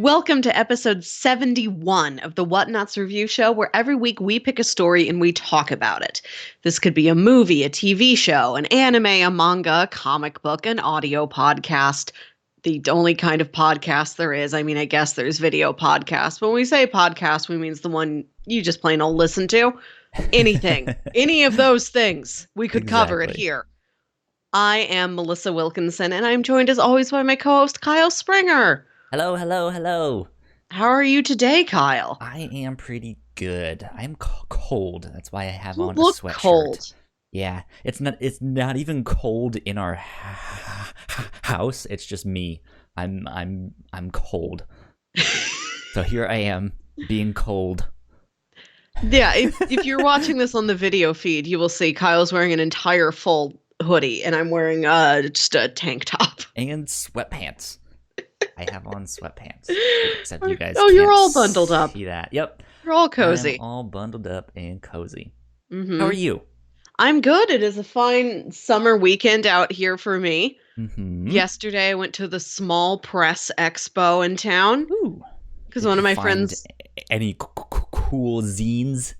Welcome to episode 71 of the Whatnauts review show, where every week we pick a story and we talk about it. This could be a movie, a TV show, an anime, a manga, a comic book, an audio podcast. The only kind of podcast there is. I mean, I guess there's video podcasts. But when we say podcast, we means the one you just plain old listen to. Anything. Any of those things. We could cover it here. I am Melissa Wilkinson, and I'm joined as always by my co-host, Kyle Springer. Hello, hello, hello. How are you today, Kyle? I am pretty good. I'm cold. That's why I have You on a look sweatshirt. cold. Yeah, it's not even cold in our house. It's just me. I'm cold. So here I am being cold. Yeah, if you're watching this on the video feed, you will see Kyle's wearing an entire full hoodie, and I'm wearing just a tank top and sweatpants. I have on sweatpants. Except you guys you're all bundled up. See that? Yep. You're all cozy. I'm all bundled up and cozy. Mm-hmm. How are you? I'm good. It is a fine summer weekend out here for me. Mm-hmm. Yesterday, I went to the Small Press Expo in town. Ooh. Because one of my friends... Any cool zines?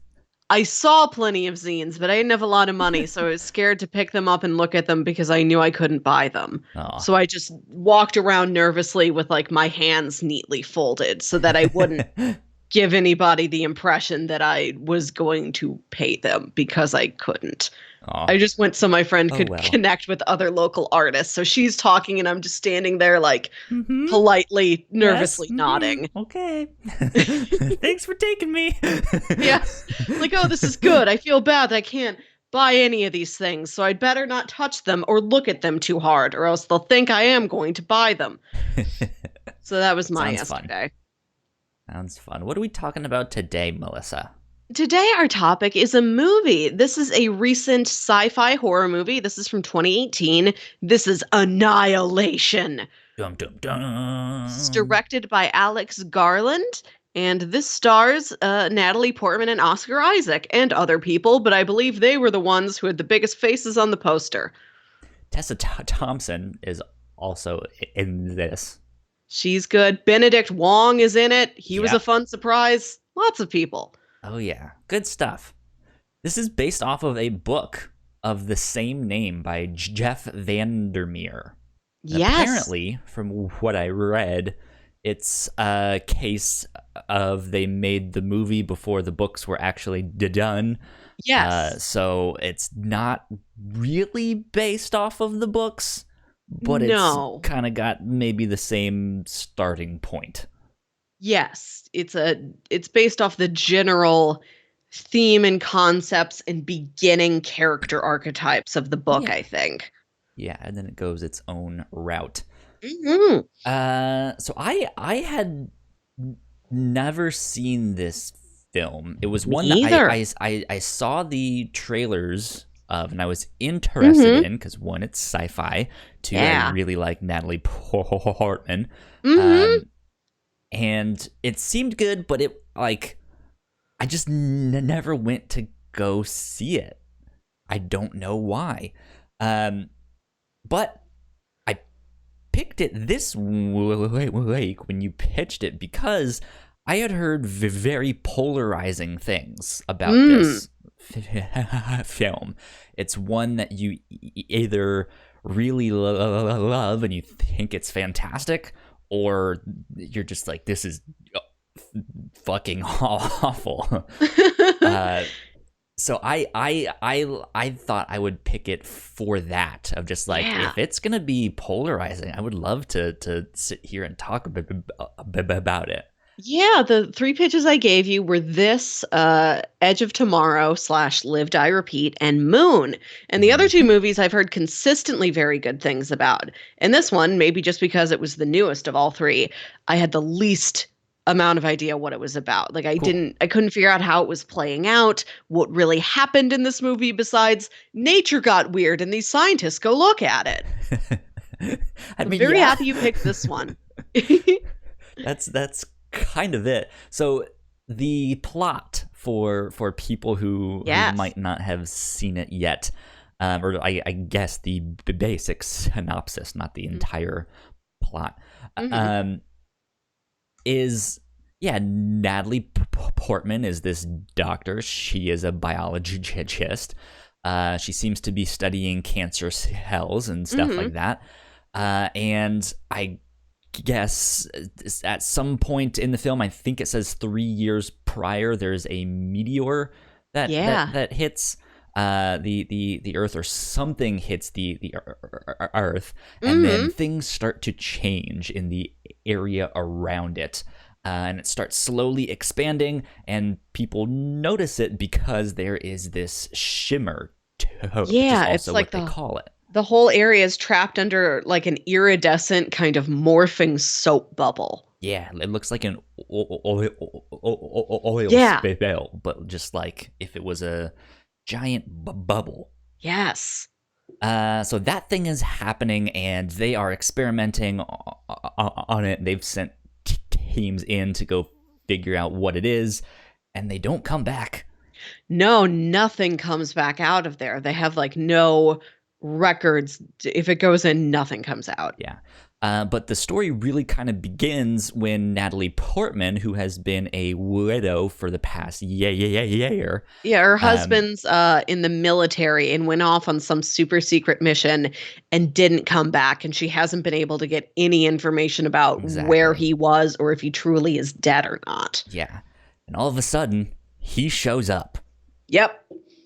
I saw plenty of zines, but I didn't have a lot of money, so I was scared to pick them up and look at them because I knew I couldn't buy them. Aww. So I just walked around nervously with like my hands neatly folded so that I wouldn't give anybody the impression that I was going to pay them because I couldn't. Aww. I just went so my friend could connect with other local artists. So she's talking and I'm just standing there like politely, nervously nodding. Okay. Thanks for taking me. Yeah. Like, oh, this is good. I feel bad that I can't buy any of these things. So I'd better not touch them or look at them too hard or else they'll think I am going to buy them. So that was my yesterday. Sounds fun. What are we talking about today, Melissa? Today, our topic is a movie. This is a recent sci-fi horror movie. This is from 2018. This is Annihilation. Dum, dum, dum. It's directed by Alex Garland, and this stars Natalie Portman and Oscar Isaac, and other people, but I believe they were the ones who had the biggest faces on the poster. Tessa Thompson is also in this. She's good. Benedict Wong is in it. He was a fun surprise. Lots of people. Oh, yeah. Good stuff. This is based off of a book of the same name by Jeff Vandermeer. Yes. Apparently, from what I read, it's a case of they made the movie before the books were actually done. Yes. So it's not really based off of the books, but it's kind of got maybe the same starting point. Yes, it's based off the general theme and concepts and beginning character archetypes of the book, I think. Yeah, and then it goes its own route. Mm-hmm. So I had never seen this film. It was one that I saw the trailers of, and I was interested in because one, it's sci-fi. Two, I really like Natalie Portman. And it seemed good, but it I just never went to go see it. I don't know why. But I picked it this week when you pitched it because I had heard very polarizing things about this film. It's one that you either really love and you think it's fantastic, or you're just like, this is fucking awful. So I thought I would pick it for that, of just like, if it's gonna be polarizing, I would love to sit here and talk a bit about it. Yeah, the three pitches I gave you were this, Edge of Tomorrow / Live, Die, Repeat, and Moon. And the other two movies I've heard consistently very good things about. And this one, maybe just because it was the newest of all three, I had the least amount of idea what it was about. Like I couldn't figure out how it was playing out, what really happened in this movie besides nature got weird and these scientists go look at it. I'm very happy you picked this one. That's kind of it. So the plot for people who might not have seen it yet, or I guess the basic synopsis, not the entire plot. is, yeah, Natalie Portman is this doctor. She is a biologist. She seems to be studying cancer cells and stuff Mm-hmm. like that. And I guess at some point in the film, I think it says 3 years prior, there's a meteor Yeah. that hits the Earth, or something hits the Earth, and then Mm-hmm. things start to change in the area around it. And it starts slowly expanding, and people notice it because there is this shimmer toad, which is Yeah, it's also like what they call it. the whole area is trapped under like an iridescent kind of morphing soap bubble. Yeah, it looks like an oil Yeah. spill, but just like if it was a giant bubble. Yes. So that thing is happening, and they are experimenting on it. They've sent teams in to go figure out what it is, and they don't come back. No, nothing comes back out of there. They have like no records. If it goes in, nothing comes out. Yeah. But the story really kind of begins when Natalie Portman, who has been a widow for the past year, Yeah, her um, husband's in the military and went off on some super secret mission and didn't come back, and she hasn't been able to get any information about where exactly. he was or if he truly is dead or not. Yeah. And all of a sudden, he shows up, Yep.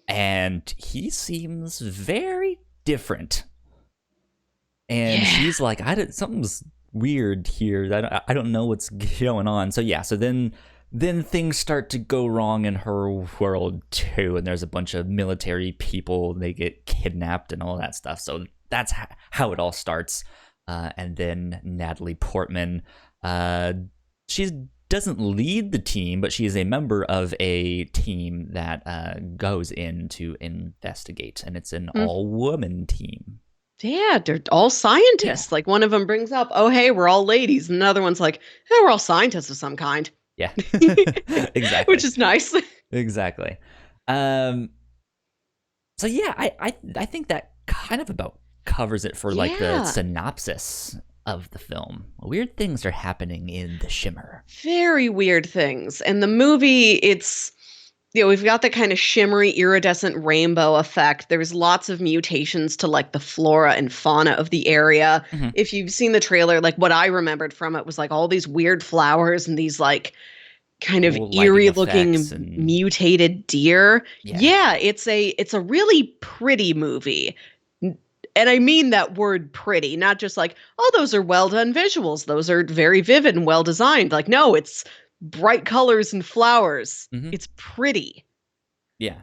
and he seems very different. And Yeah. she's like, something's weird here. I don't know what's going on. So yeah, so then things start to go wrong in her world too, and there's a bunch of military people. They get kidnapped and all that stuff. So that's how it all starts. And then Natalie Portman, she doesn't lead the team, but she is a member of a team that goes in to investigate, and it's an Mm. all-woman team. Yeah, they're all Yeah. scientists. Like one of them brings up, "Oh, hey, we're all ladies." And another one's like, "Hey, we're all scientists of some kind." Yeah. Which Exactly. is nice. Exactly. Um so yeah, I think that kind of about covers it for like the Yeah. synopsis of the film. Weird things are happening in the Shimmer. Very weird things. And the movie, we've got the kind of shimmery, iridescent rainbow effect. There's lots of mutations to like the flora and fauna of the area. Mm-hmm. If you've seen the trailer, like what I remembered from it was like all these weird flowers and these like kind of Cool lighting eerie effects looking and mutated deer. yeah. Yeah, it's a really pretty movie. And I mean that word pretty, not just like, oh, those are well done visuals. Those are very vivid and well designed. Like, no, it's bright colors and flowers. Mm-hmm. It's pretty. Yeah.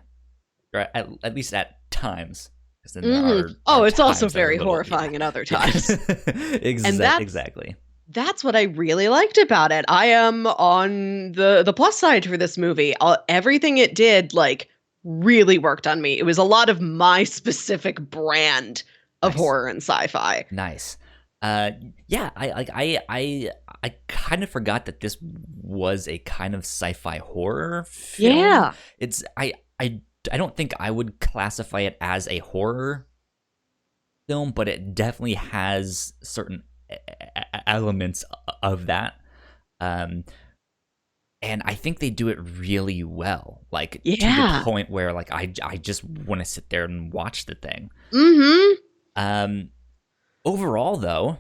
Or at least at times. Because then there Hmm. are Oh, it's also times that are a very little, yeah. horrifying at other Yeah. times. And Exactly. that's what I really liked about it. I am on the plus side for this movie. Everything it did like really worked on me. It was a lot of my specific brand of Nice. horror and sci-fi. Nice. Uh, yeah, I kind of forgot that this was a kind of sci-fi horror film. Yeah. It's I don't think I would classify it as a horror film, but it definitely has certain elements of that. Um, and I think they do it really well, like to the Yeah. point where like I just want to sit there and watch the thing. Mm-hmm. Um, Overall, though,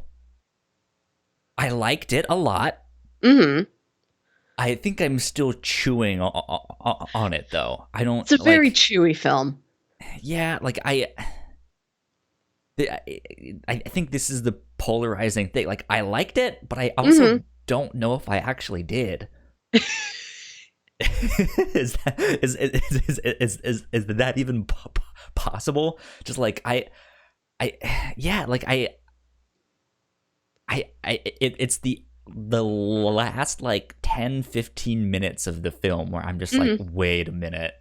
I liked it a lot. Mm-hmm. I think I'm still chewing on it, though. I don't It's a very like, chewy film. yeah, like I think this is the polarizing thing. Like, I liked it, but I Mm-hmm. also don't know if I actually did. Is that even possible? Just like yeah, like it's the last like 10-15 minutes of the film where I'm just like, Mm-hmm. wait a minute,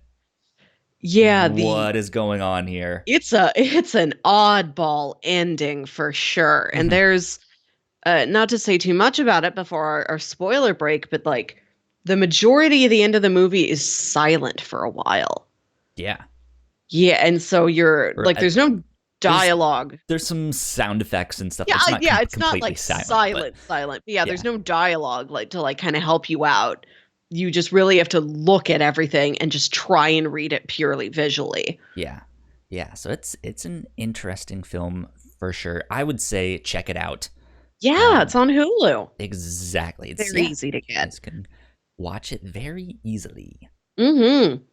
Yeah, what is going on here? it's an oddball ending for sure. And Hmm. there's not to say too much about it before our spoiler break, but like the majority of the end of the movie is silent for a while. Yeah, Yeah, and so you're or like there's no dialogue. There's some sound effects and stuff. Yeah, It's not it's not completely like silent, but silent. But yeah, yeah, there's no dialogue like to like kind of help you out. You just really have to look at everything and just try and read it purely visually. yeah, yeah. So it's an interesting film for sure. I would say check it out. Yeah, it's Um, on Hulu. exactly. It's Very yeah. easy to You get. guys can watch it very easily. Mm-hmm.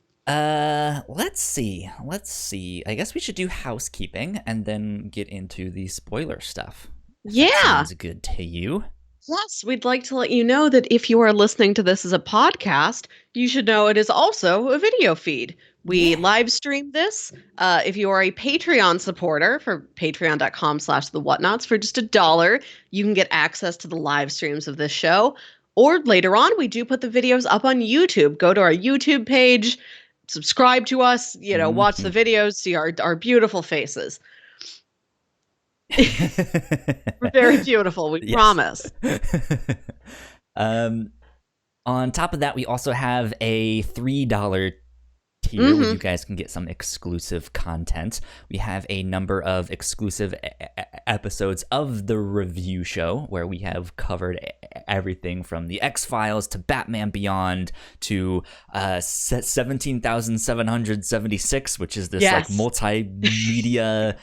Let's see. Let's see. I guess we should do housekeeping and then get into the spoiler stuff. If that Yeah. sounds good to you. Plus, we'd like to let you know that if you are listening to this as a podcast, you should know it is also a video feed. We Yeah. live stream this. If you are a Patreon supporter for patreon.com/the Whatnauts for just $1, you can get access to the live streams of this show. Or later on, we do put the videos up on YouTube. Go to our YouTube page, subscribe to us, watch the Mhm. videos, see our beautiful faces. We're very beautiful, we Yes. promise. um, on top of that, we also have a $3 tier where Mm-hmm. you guys can get some exclusive content. We have a number of exclusive episodes of the review show where we have covered everything from the X-Files to Batman Beyond to 17,776, which is this like Yes. multimedia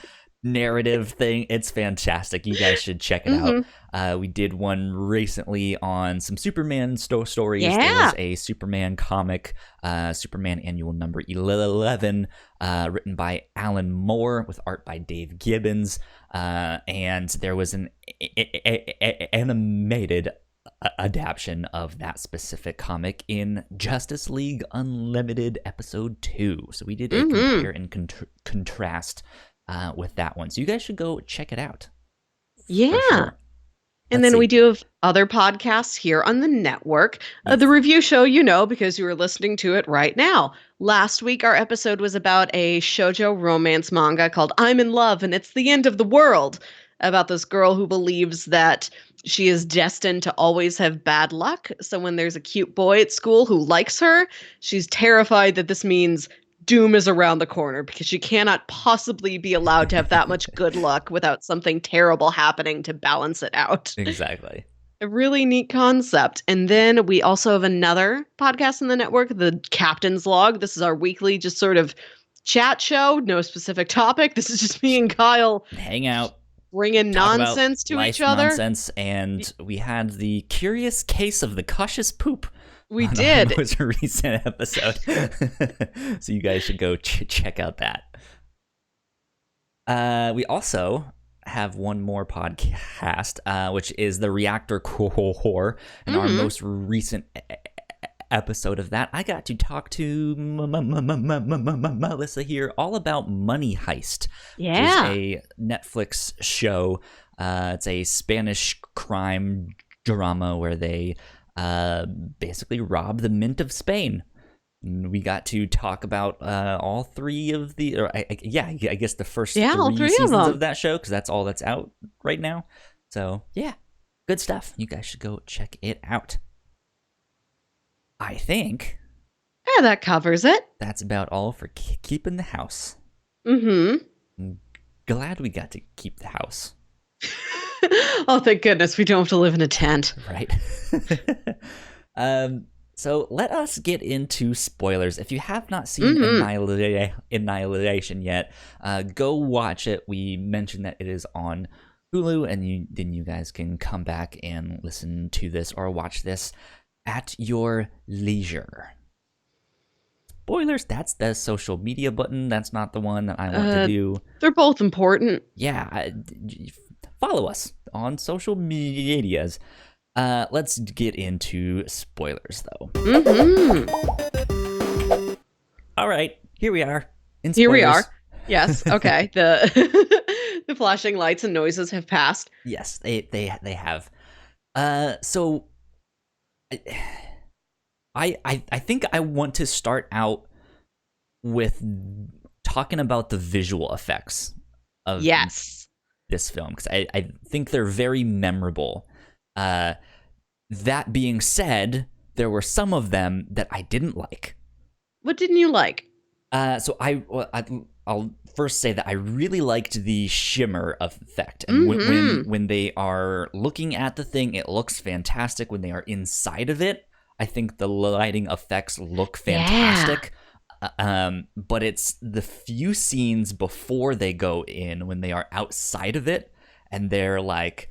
narrative thing. It's fantastic. You guys should check it Mm-hmm. out. We did one recently on some Superman stories. There Yeah. was a Superman comic, Superman Annual Number 11, written by Alan Moore with art by Dave Gibbons. And there was an animated adaptation of that specific comic in Justice League Unlimited Episode 2. So we did a compare and contrast with that one. So you guys should go check it out. Yeah. Sure. And Let's then we see. do have other podcasts here on the network. Yes. The review show, because you are listening to it right now. Last week, our episode was about a shoujo romance manga called I'm in Love and It's the End of the World, about this girl who believes that she is destined to always have bad luck. So when there's a cute boy at school who likes her, she's terrified that this means doom is around the corner because she cannot possibly be allowed to have that much good luck without something terrible happening to balance it out. Exactly. A really neat concept. And then we also have another podcast on the network, the Captain's Log. This is our weekly just sort of chat show, no specific topic. This is just me and Kyle Hang out, bringing talk about nonsense to life each other. nonsense, and we had the curious case of the cautious poop. We on did. Our most recent episode. So you guys should go check out that. We also have one more podcast, which is the Reactor Core. And our most recent episode of that, I got to talk to Melissa here all about Money Heist. Yeah. Which is a Netflix show. It's a Spanish crime drama where they basically rob the mint of Spain. And we got to talk about all three of the, I guess the first all three seasons of them. of that show, because that's all that's out right now. So yeah, good stuff. You guys should go check it out. I think Yeah, that covers it. that's about all for keeping the house. Mm-hmm. Glad we got to keep the house. Oh, thank goodness we don't have to live in a tent. Right. So let us get into spoilers. If you have not seen Annihilation yet, go watch it. We mentioned that it is on Hulu, and then you guys can come back and listen to this or watch this at your leisure. Spoilers, that's the social media button. That's not the one that I want to do. They're both important. Yeah, follow us on social medias. Let's get into spoilers, though. Mm-hmm. All right, here we are. Here we are. Yes. Okay. The flashing lights and noises have passed. Yes, they have. So I think I want to start out with talking about the visual effects of this film, because I think they're very memorable. That being said, there were some of them that I didn't like. What didn't you like? So I'll first say that I really liked the shimmer effect, and Mm-hmm. when they are looking at the thing, it looks fantastic. When they are inside of it, I think the lighting effects look Yeah. fantastic. But it's the few scenes before they go in when they are outside of it, and they're like,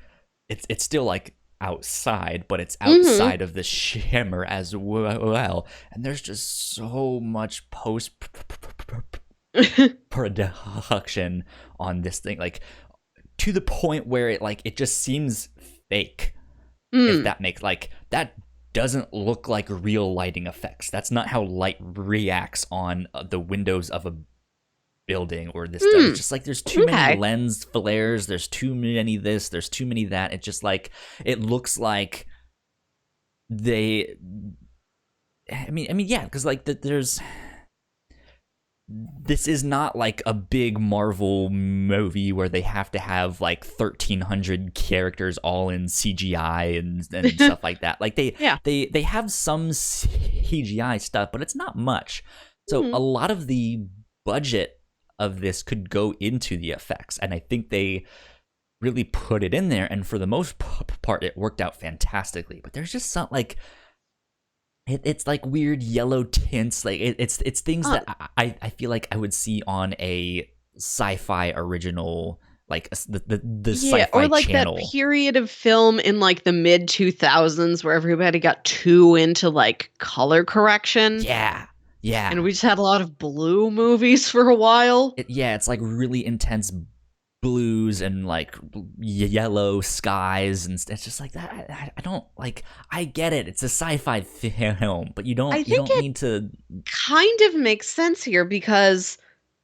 it's still like outside, but it's Mm-hmm. outside of the shimmer as well. And there's just so much post production on this thing, like to the point where it just seems fake. If mm. that makes like that doesn't look like real lighting effects. That's not how light reacts on the windows of a building or this stuff. It's Mm. just like there's too many Okay. lens flares, there's too many this, there's too many that. It just like it looks like they I mean yeah, cuz like there's this is not like a big Marvel movie where they have to have like 1,300 characters all in CGI and stuff like that. Like Yeah. they have some CGI stuff, but it's not much. So a Mm. lot of the budget of this could go into the effects, and I think they really put it in there. And for the most part, it worked out fantastically. But there's just some like it's like weird yellow tints. Like it's things Uh, that I feel like I would see on a sci-fi original, like the yeah, or sci-fi like that channel. period of film in like the mid 2000s where everybody got too into like color correction Yeah, and yeah, we just had a lot of blue movies for a while. yeah. It's like really intense blues and like yellow skies, and it's just like that. I don't like. I get it. It's a sci-fi film, but I you think don't it need to. kind of makes sense here because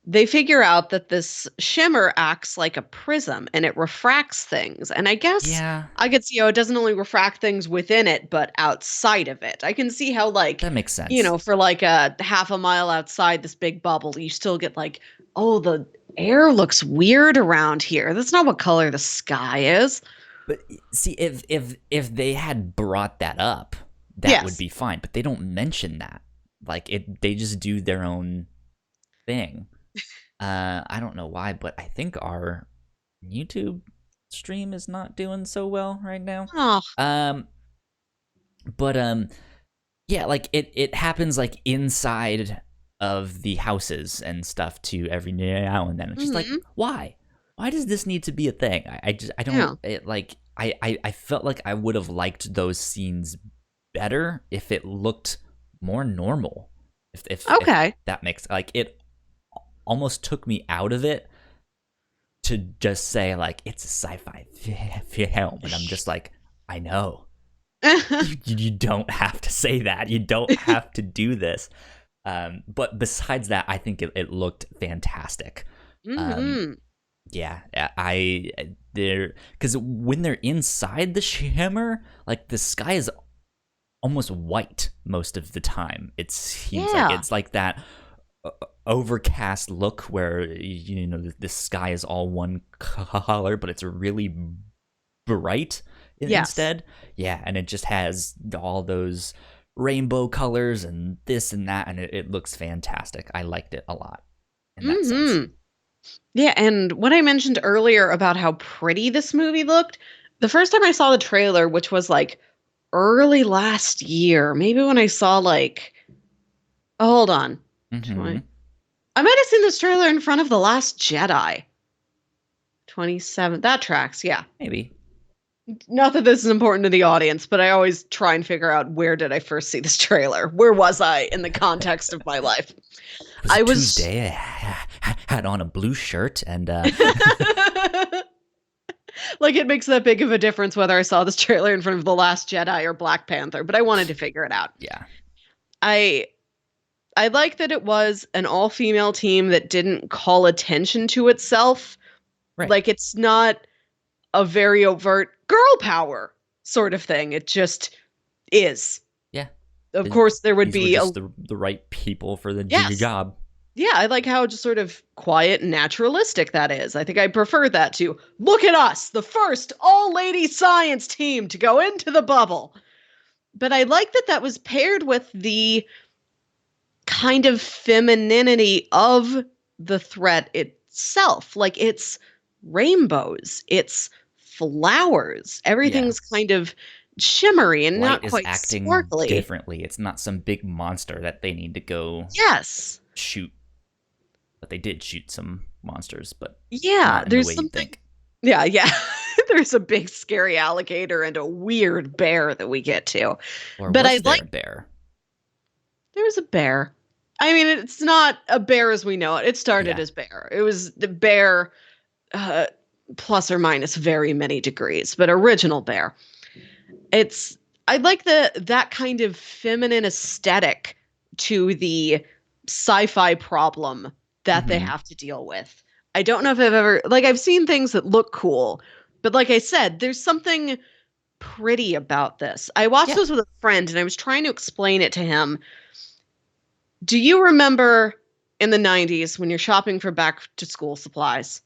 they figure out that this shimmer acts like a prism and it refracts things. And I guess Yeah, I could see how it doesn't only refract things within it, but outside of it. I can see how, like, that makes sense. for like a half a mile outside this big bubble, you still get like, oh, the air looks weird around here. That's not what color the sky is. But see, if they had brought that up, that would Yes. be fine. But they don't mention that. Like they just do their own thing. I don't know why, but I think our YouTube stream is not doing so well right now. Oh. Um, but yeah, like it happens like inside of the houses and stuff too every now and then. It's just like, Hmm. why? Why does this need to be a thing? I just I don't Yeah. it like I felt like I would have liked those scenes better if it looked more normal. If Okay. that makes like it almost took me out of it to just say like it's a sci-fi film, and I'm just like, I know you don't have to say that. You don't have to do this. But besides that, I think it looked fantastic. Um, Hmm. yeah, I they're because when they're inside the shimmer, like the sky is almost white most of the time. It seems like Yeah. it's like that overcast look where the sky is all one color, but it's really bright Yes. instead. Yeah, and it just has all those rainbow colors and this and that, and it looks fantastic. I liked it a lot in that sense. Hmm. Yeah, and what I mentioned earlier about how pretty this movie looked, the first time I saw the trailer, which was like early last year, maybe when I saw like, oh, hold on, Mm-hmm. 20, I might have seen this trailer in front of The Last Jedi. 27, that tracks, yeah. Maybe. Not that this is important to the audience, but I always try and figure out where did I first see this trailer? Where was I in the context of my life? It was a I was. Tuesday. I had on a blue shirt and Like it makes that big of a difference whether I saw this trailer in front of The Last Jedi or Black Panther, but I wanted to figure it out. yeah. I I like that it was an all-female team that didn't call attention to itself. Right. Like it's not a very overt girl power sort of thing. It just is. Yeah. Of Th- course there would These were be a just the right people for the yes. job. Yeah, I like how just sort of quiet and naturalistic that is. I think I prefer that to look at us, the first all-lady science team to go into the bubble. But I like that that was paired with the kind of femininity of the threat itself. Like it's rainbows, it's flowers. Yeah. Everything's kind of shimmery and Light not is quite acting sparkly. differently. It's not some big monster that they need to go Yes. shoot. But they did shoot some monsters, but Yeah, not in the there's way you'd something. think. Yeah, yeah. There's a big scary alligator and a weird bear that we get to. Or But I was there like a bear? there's a bear. I mean, it's not a bear as we know it. It started Yeah. as bear. It was the bear uh, plus or minus very many degrees, but original bear. It's I like the that kind of feminine aesthetic to the sci-fi problem that they Mm-hmm. have to deal with. I don't know if I've ever like I've seen things that look cool, but like I said, there's something pretty about this. I watched Yeah. this with a friend and I was trying to explain it to him. Do you remember in the 90s when you're shopping for back to school supplies?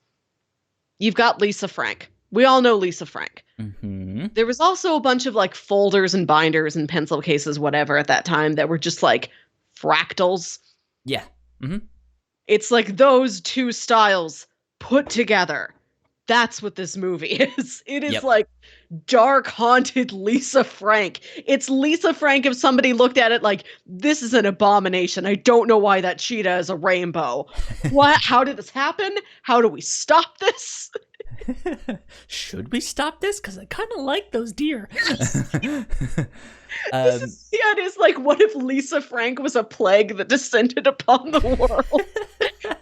You've got Lisa Frank. We all know Lisa Frank. Mm-hmm. There was also a bunch of like folders and binders and pencil cases, whatever, at that time that were just like fractals. Yeah. Mm-hmm. It's like those two styles put together. That's what this movie is. It is Yep. like dark, haunted Lisa Frank. It's Lisa Frank if somebody looked at it like, this is an abomination. I don't know why that cheetah is a rainbow. What? How did this happen? How do we stop this? Should we stop this? Because I kind of like those deer. This is, yeah, it is like, what if Lisa Frank was a plague that descended upon the world?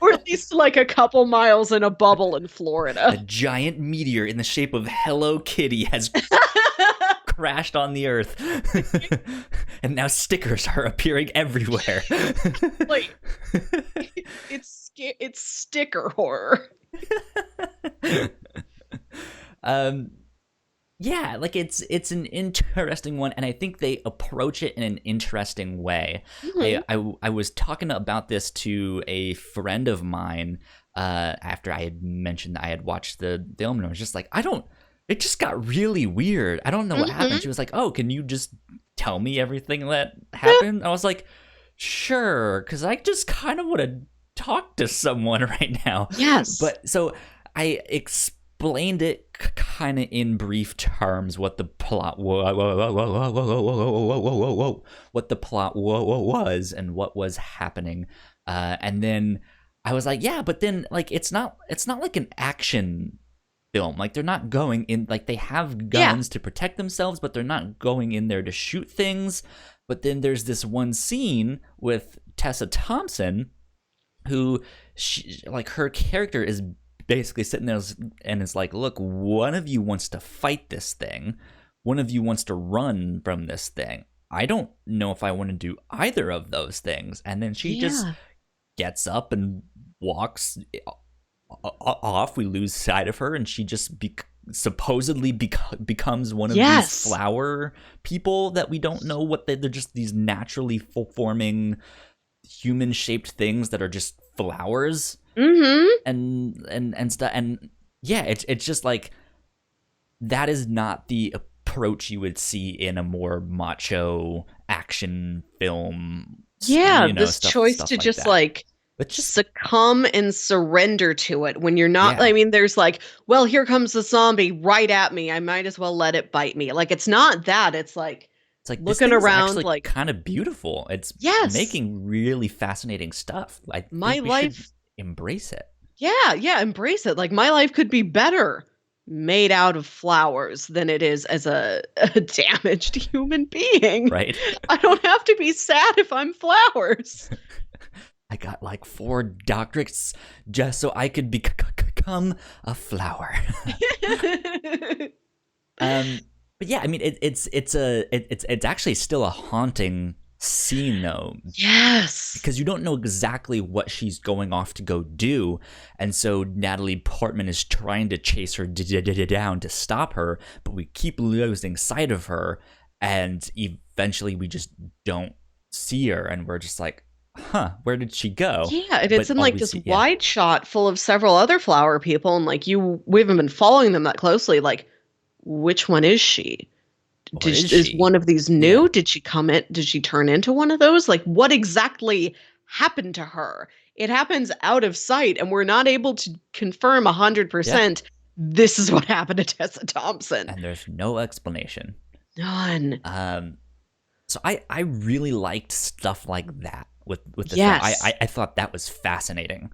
Or at least like a couple miles in a bubble in A Florida. giant meteor in the shape of Hello Kitty has crashed on the Earth. And now stickers are appearing everywhere. Like, it's sticker horror. um yeah, like it's an interesting one, and I think they approach it in an interesting way. Mhm. I was talking about this to a friend of mine after I had mentioned that I had watched the film, and I was just like, it just got really weird. I don't know what happened. Mhm. She was like, oh, can you just tell me everything that happened? I was like, sure, because I just kind of want to talk to someone right now. Yes. But so I explained it kind of in brief terms what the plot what the plot was and what was happening, and then I was like, yeah, but then like it's not like an action film. Like they're not going in, like they have Yeah. guns to protect themselves, but they're not going in there to shoot things. But then there's this one scene with Tessa Thompson who like her character is basically sitting there and is like, look, one of you wants to fight this thing, one of you wants to run from this thing. I don't know if I want to do either of those things. And then she just Yeah. gets up and walks off. We lose sight of her, and she just supposedly becomes one of Yes. these flower people that we don't know what they're just these naturally forming human shaped things that are just flowers. Mm-hmm. And stuff. And yeah, it's just like, that is not the approach you would see in a more macho action film. Yeah, You know, this choice to like just that. like But just succumb and surrender to it when you're not. Yeah. I mean, there's like, well, here comes the zombie right at me. I might as well let it bite me. Like, it's not that. It's like it's like this looking thing is around, actually like, kind of beautiful. It's yes, making really fascinating stuff. I my think we should life. embrace it. Yeah, yeah, embrace it. Like, my life could be better made out of flowers than it is as a damaged human being. Right? I don't have to be sad if I'm flowers. I got like 4 doctorates just so I could become a flower. But yeah, I mean, it's actually still a haunting scene though, Yes. because you don't know exactly what she's going off to go do, and so Natalie Portman is trying to chase her down to stop her, but we keep losing sight of her, and eventually we just don't see her, and we're just like, huh, where did she go? Yeah, and But it's in all like we this see- yeah. wide shot full of several other flower people, and like we haven't been following them that closely. Like, which one is she? Or is Is she? one of these new? Yeah. Did she come in? Did she turn into one of those? Like, what exactly happened to her? it happens out of sight, and we're not able to confirm Yeah. 100% this is what happened to Tessa Thompson. And there's no explanation. None. Um, so I really liked stuff like that with the film. Yes. I thought that was fascinating.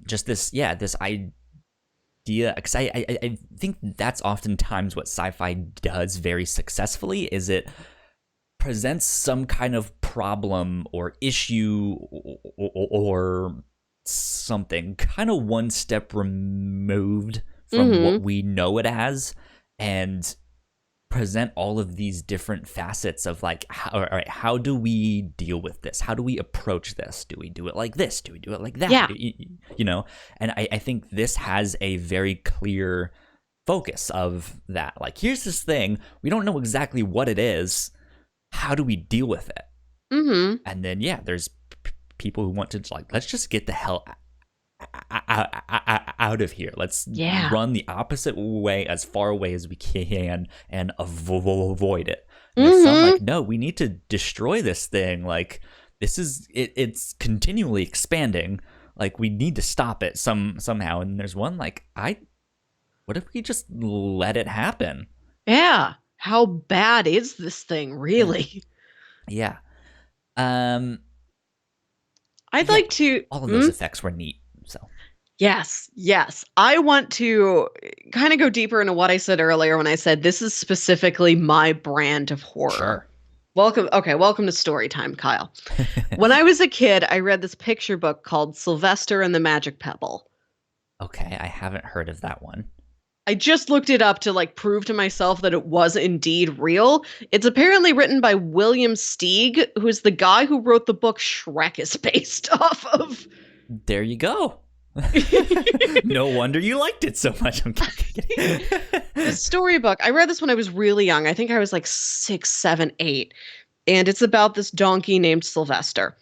Just this idea, because I think that's oftentimes what sci-fi does very successfully, is it presents some kind of problem or issue or something kind of one step removed from what we know it as, and present all of these different facets of like, all right, how do we deal with this? How do we approach this? Do we do it like this? Do we do it like that? Yeah. You know, and I think this has a very clear focus of that. Like, here's this thing, we don't know exactly what it is. How do we deal with it? Mm-hmm. And then, yeah, there's people who want to, like, let's just get the hell out of here. Let's run the opposite way, as far away as we can, and avoid it. And there's some like, no, we need to destroy this thing. Like, this is it's continually expanding. Like, we need to stop it somehow. And there's one like, what if we just let it happen? Yeah. How bad is this thing, really? Yeah. I'd like to. All of those effects were neat. So. Yes. I want to kind of go deeper into what I said earlier when I said this is specifically my brand of horror. Sure. Welcome to story time, Kyle. When I was a kid, I read this picture book called Sylvester and the Magic Pebble. Okay, I haven't heard of that one. I just looked it up to like prove to myself that it was indeed real. It's apparently written by William Steig, who is the guy who wrote the book Shrek is based off of. There you go. No wonder you liked it so much. I'm kidding. The storybook, I read this when I was really young. I think I was like 6, 7, 8. And it's about this donkey named Sylvester.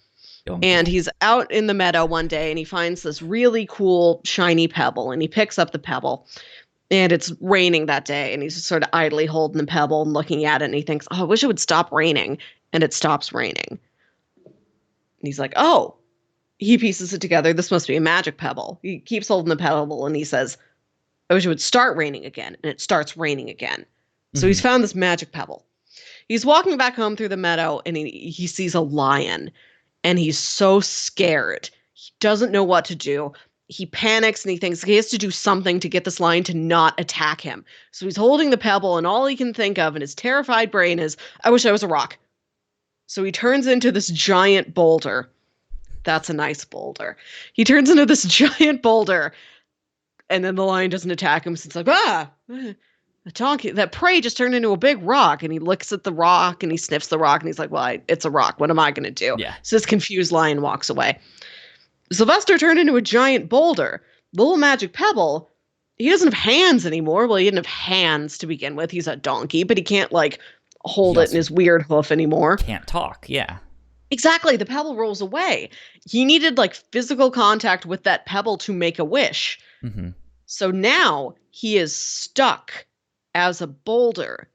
And he's out in the meadow one day and he finds this really cool shiny pebble, and he picks up the pebble. And it's raining that day, and he's just sort of idly holding the pebble and looking at it, and he thinks, oh, I wish it would stop raining. And it stops raining. And he's like, oh, he pieces it together. This must be a magic pebble. He keeps holding the pebble, and he says, I wish it would start raining again. And it starts raining again. So he's found this magic pebble. He's walking back home through the meadow, and he sees a lion, and he's so scared. He doesn't know what to do. He panics and he thinks he has to do something to get this lion to not attack him. So he's holding the pebble, and all he can think of in his terrified brain is, I wish I was a rock. So he turns into this giant boulder. That's a nice boulder. He turns into this giant boulder, and then the lion doesn't attack him. So it's like, the donkey, that prey just turned into a big rock. And he looks at the rock and he sniffs the rock and he's like, well, it's a rock. What am I going to do? Yeah. So this confused lion walks away. Sylvester turned into a giant boulder. The little magic pebble, he doesn't have hands anymore. Well, he didn't have hands to begin with. He's a donkey, but he can't like hold it in his weird hoof anymore. Can't talk, yeah. Exactly. The pebble rolls away. He needed like physical contact with that pebble to make a wish. Mm-hmm. So now he is stuck as a boulder,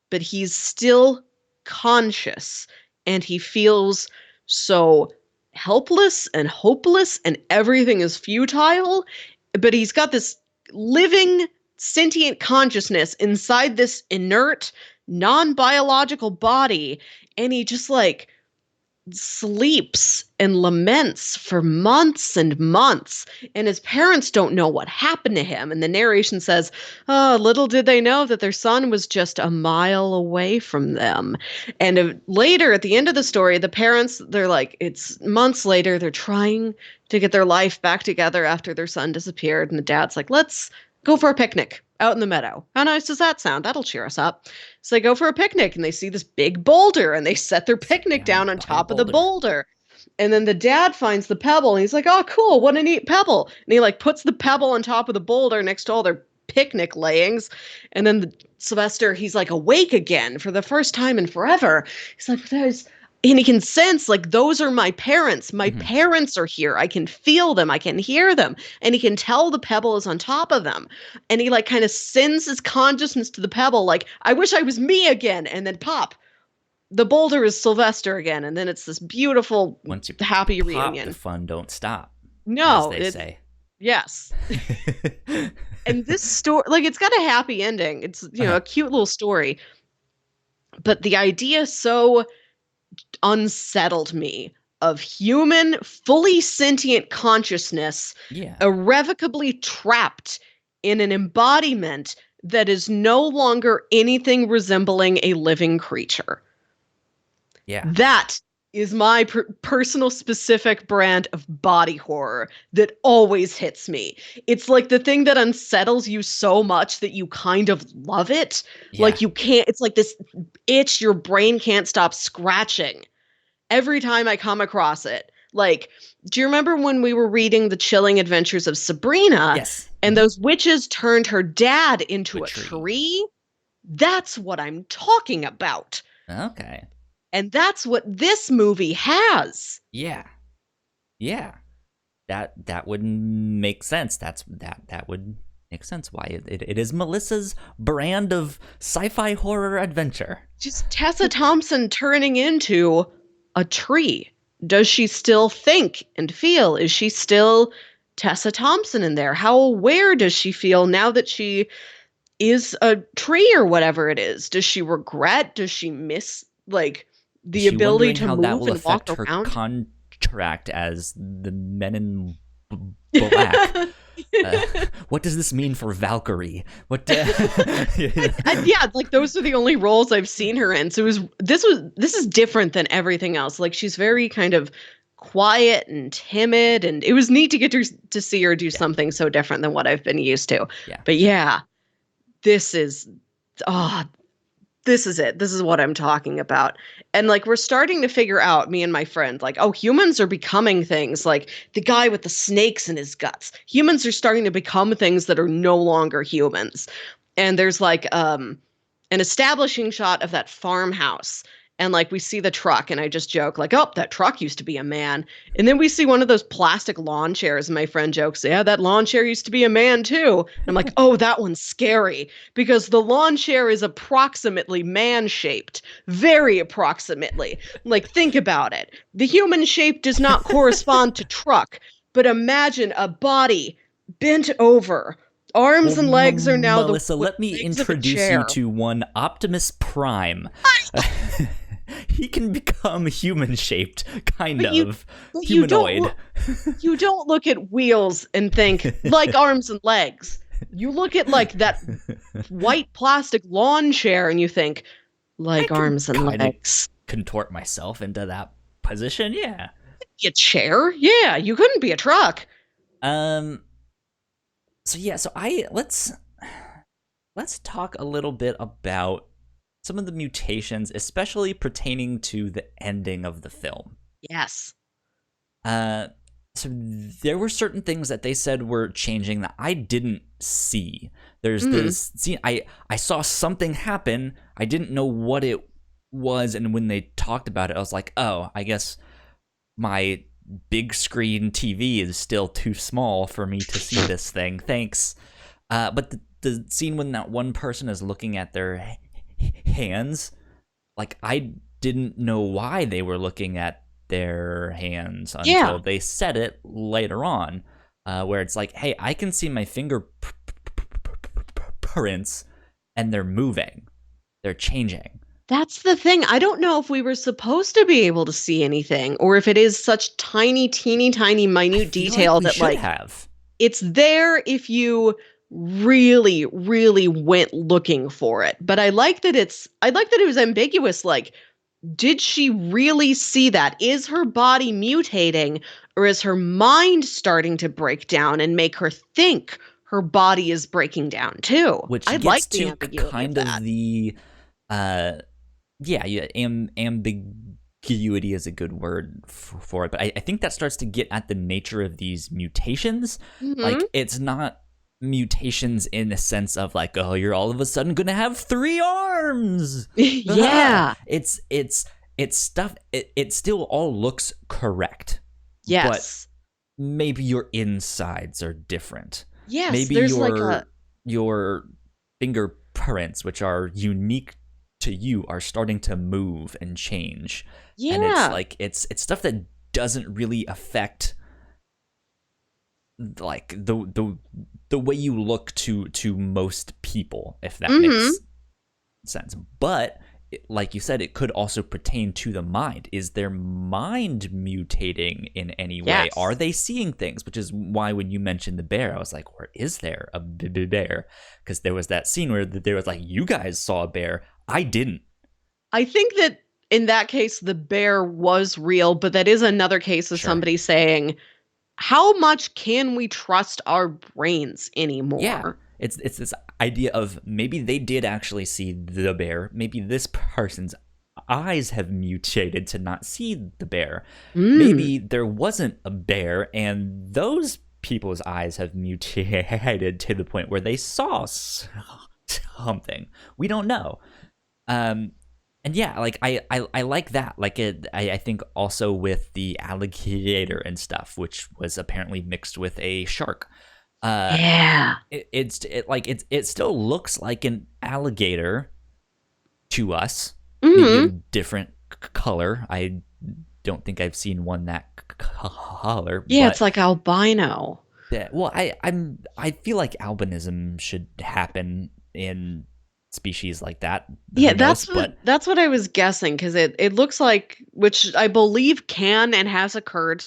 but he's still conscious, and he feels so helpless and hopeless, and everything is futile. But he's got this living, sentient consciousness inside this inert, non-biological body, and he just like sleeps and laments for months and months, and his parents don't know what happened to him. And the narration says, oh, little did they know that their son was just a mile away from them. And later at the end of the story, the parents, they're like, it's months later, they're trying to get their life back together after their son disappeared, and the dad's like, let's go for a picnic out in the meadow. How nice does that sound? That'll cheer us up. So they go for a picnic, and they see this big boulder, and they set their picnic down on top of the boulder. And then the dad finds the pebble, and he's like, oh, cool, what a neat pebble. And he like puts the pebble on top of the boulder next to all their picnic layings. And then Sylvester, he's like awake again for the first time in forever. He's like, and he can sense, like, those are my parents. My parents are here. I can feel them. I can hear them. And he can tell the pebble is on top of them. And he, like, kind of sends his consciousness to the pebble, like, I wish I was me again. And then pop, the boulder is Sylvester again, and then it's this beautiful, Once you happy pop, the reunion. fun don't stop, as No, they it's say. yes. And this story, like, it's got a happy ending. It's, Uh-huh. a cute little story. But the idea so unsettled me of human, fully sentient consciousness Yeah. irrevocably trapped in an embodiment that is no longer anything resembling a living creature. Yeah. That is my personal specific brand of body horror that always hits me. It's like the thing that unsettles you so much that you kind of love it. Yeah. Like you can't, it's like this itch your brain can't stop scratching every time I come across it. Like, do you remember when we were reading The Chilling Adventures of Sabrina Yes. and those witches turned her dad To a into a tree. tree? That's what I'm talking about. Okay. And that's what this movie has. Yeah. Yeah. That would make sense. That would make sense why it is Melissa's brand of sci-fi horror adventure. Just Tessa Thompson turning into a tree. Does she still think and feel? Is she still Tessa Thompson in there? How aware does she feel now that she is a tree or whatever it is? Does she regret? Does she miss, like, Is the she ability wondering to how that move will and walk affect her around? contract as the Men in Black? What does this mean for Valkyrie? What? Yeah, like those are the only roles I've seen her in. So this is different than everything else. Like she's very kind of quiet and timid, and it was neat to get to see her do Yeah. something so different than what I've been used to. Yeah. But yeah, this is ah, this is it. This is what I'm talking about. And like we're starting to figure out, me and my friend, like, oh, humans are becoming things like the guy with the snakes in his guts. Humans are starting to become things that are no longer humans. And there's like an establishing shot of that farmhouse. And like we see the truck, and I just joke, like, oh, that truck used to be a man. And then we see one of those plastic lawn chairs, and my friend jokes, yeah, that lawn chair used to be a man too. And I'm like, oh, that one's scary because the lawn chair is approximately man shaped, very approximately. Like, think about it. The human shape does not correspond to truck, but imagine a body bent over. Well, Arms and legs are now the Melissa, let me legs of a introduce you chair. to one Optimus Prime. He can become human-shaped, kind But of you humanoid. you don't look at wheels and think like arms and legs. You look at like that white plastic lawn chair and you think I like can arms and kind of legs. contort myself into that position, yeah. Be a chair? Yeah, you couldn't be a truck. Um. So yeah, so let's talk a little bit about some of the mutations, especially pertaining to the ending of the film. Yes. Uh, so there were certain things that they said were changing that I didn't see. There's this scene I saw something happen. I didn't know what it was, and when they talked about it, I was like, oh, I guess my big screen TV is still too small for me to see this thing. Thanks. But the scene when that one person is looking at their hands, like I didn't know why they were looking at their hands until Yeah. they said it later on, where it's like, hey, I can see my fingerprints and they're moving, they're changing. That's the thing. I don't know if we were supposed to be able to see anything or if it is such tiny, teeny, tiny, I minute feel detail like we that should like have. it's there if you really, really went looking for it. But I like that it was ambiguous. Like, did she really see that? Is her body mutating or is her mind starting to break down and make her think her body is breaking down too? Which I gets like the to ambiguity of kind of that. the uh ambiguity is a good word for it, but I think that starts to get at the nature of these mutations. Hmm. Like, it's not mutations in the sense of like, oh, you're all of a sudden gonna have 3 arms. Yeah. It's stuff. It still all looks correct, but Yes. maybe your insides are different. Yes. Maybe There's like a your fingerprints, which are unique to you are starting to move and change. And it's Yeah. like it's stuff that doesn't really affect like the way you look to most people, if that Mm-hmm. makes sense. But like you said, it could also pertain to the mind. Is their mind mutating in any way? Are Yes. they seeing things? Which is why when you mentioned the bear, I was like, where is there a bear? Because there was that scene where there was like, you guys saw a bear. I didn't. I think that in that case, the bear was real, but that is another case of Sure. somebody saying, how much can we trust our brains Yeah. anymore? It's this idea of maybe they did actually see the bear. Maybe this person's eyes have mutated to not see the bear. Mm. Maybe there wasn't a bear and those people's eyes have mutated to the point where they saw something. We don't know. Um, and yeah, like I like that. Like I think also with the alligator and stuff, which was apparently mixed with a shark. Uh, Yeah. it still looks like an alligator to us, maybe a Mm-hmm. different color. I don't think I've seen one that color, Yeah, it's but like albino. well, I feel like albinism should happen in species like that. Yeah, Who knows? But that's what I was guessing because it looks like, which I believe can and has occurred.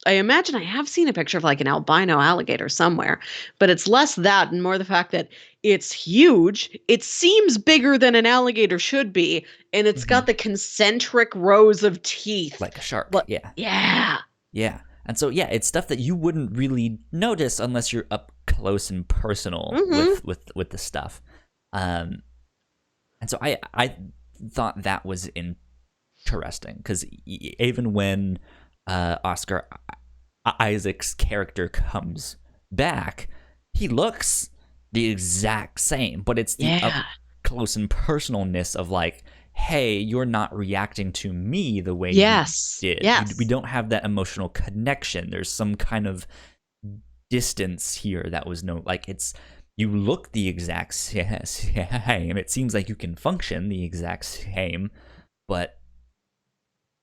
I imagine I have seen a picture of like an albino alligator somewhere, but it's less that and more the fact that it's huge. It seems bigger than an alligator should be, and it's got mhm, the concentric rows of teeth. like a shark, What? yeah, Yeah. yeah. And so yeah, it's stuff that you wouldn't really notice unless you're up close and personal Mm-hmm. with the stuff. Um, and so I thought that was interesting because even when Oscar Isaac's character comes back, he looks the exact same, but it's the up Yeah. close and personalness of like, hey, you're not reacting to me the way you Yes. did. We Yes. don't have that emotional connection. There's some kind of distance here that was no like it's you look the exact same. It seems like you can function the exact same, but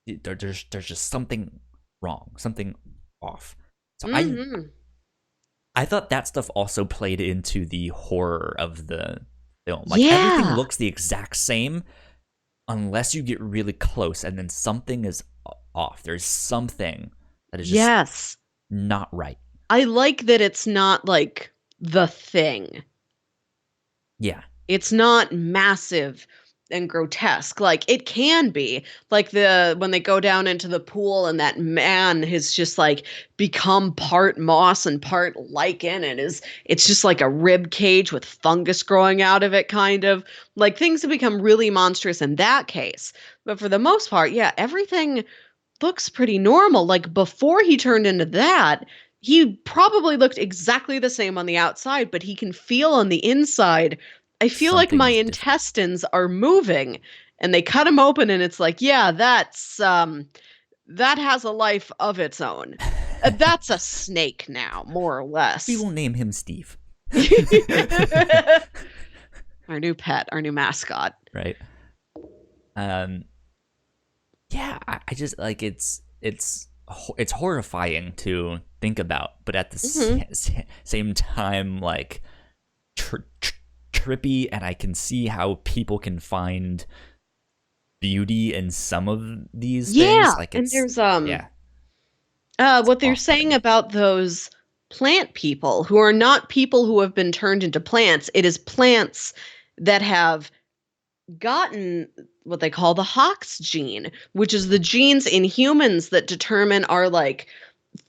there's just something wrong, something off. So Mm-hmm. I thought that stuff also played into the horror of the film. Like everything Yeah. looks the exact same unless you get really close and then something is off. There's something that is just Yes. not right. I like that it's not like the thing. Yeah. It's not massive and grotesque like it can be, like the when they go down into the pool and that man has just like become part moss and part lichen and is it's just like a rib cage with fungus growing out of it, kind of like things have become really monstrous in that case. But for the most part, yeah, everything looks pretty normal. Like before he turned into that, he probably looked exactly the same on the outside, but he can feel on the inside. I feel like Something my is different. intestines are moving. And they cut him open and it's like, yeah, that has a life of its own. That's a snake now, more or We less. will name him Steve. Our new pet, our new mascot. Right? Um yeah, I just like it's horrifying to think about, but at the Hmm. same time like trippy, and I can see how people can find beauty in some of these Yeah, things. Like and it's there's yeah, it's what they're saying off-putting. about those plant people who are not people who have been turned into plants. It is plants that have gotten what they call the Hox gene, which is the genes in humans that determine our like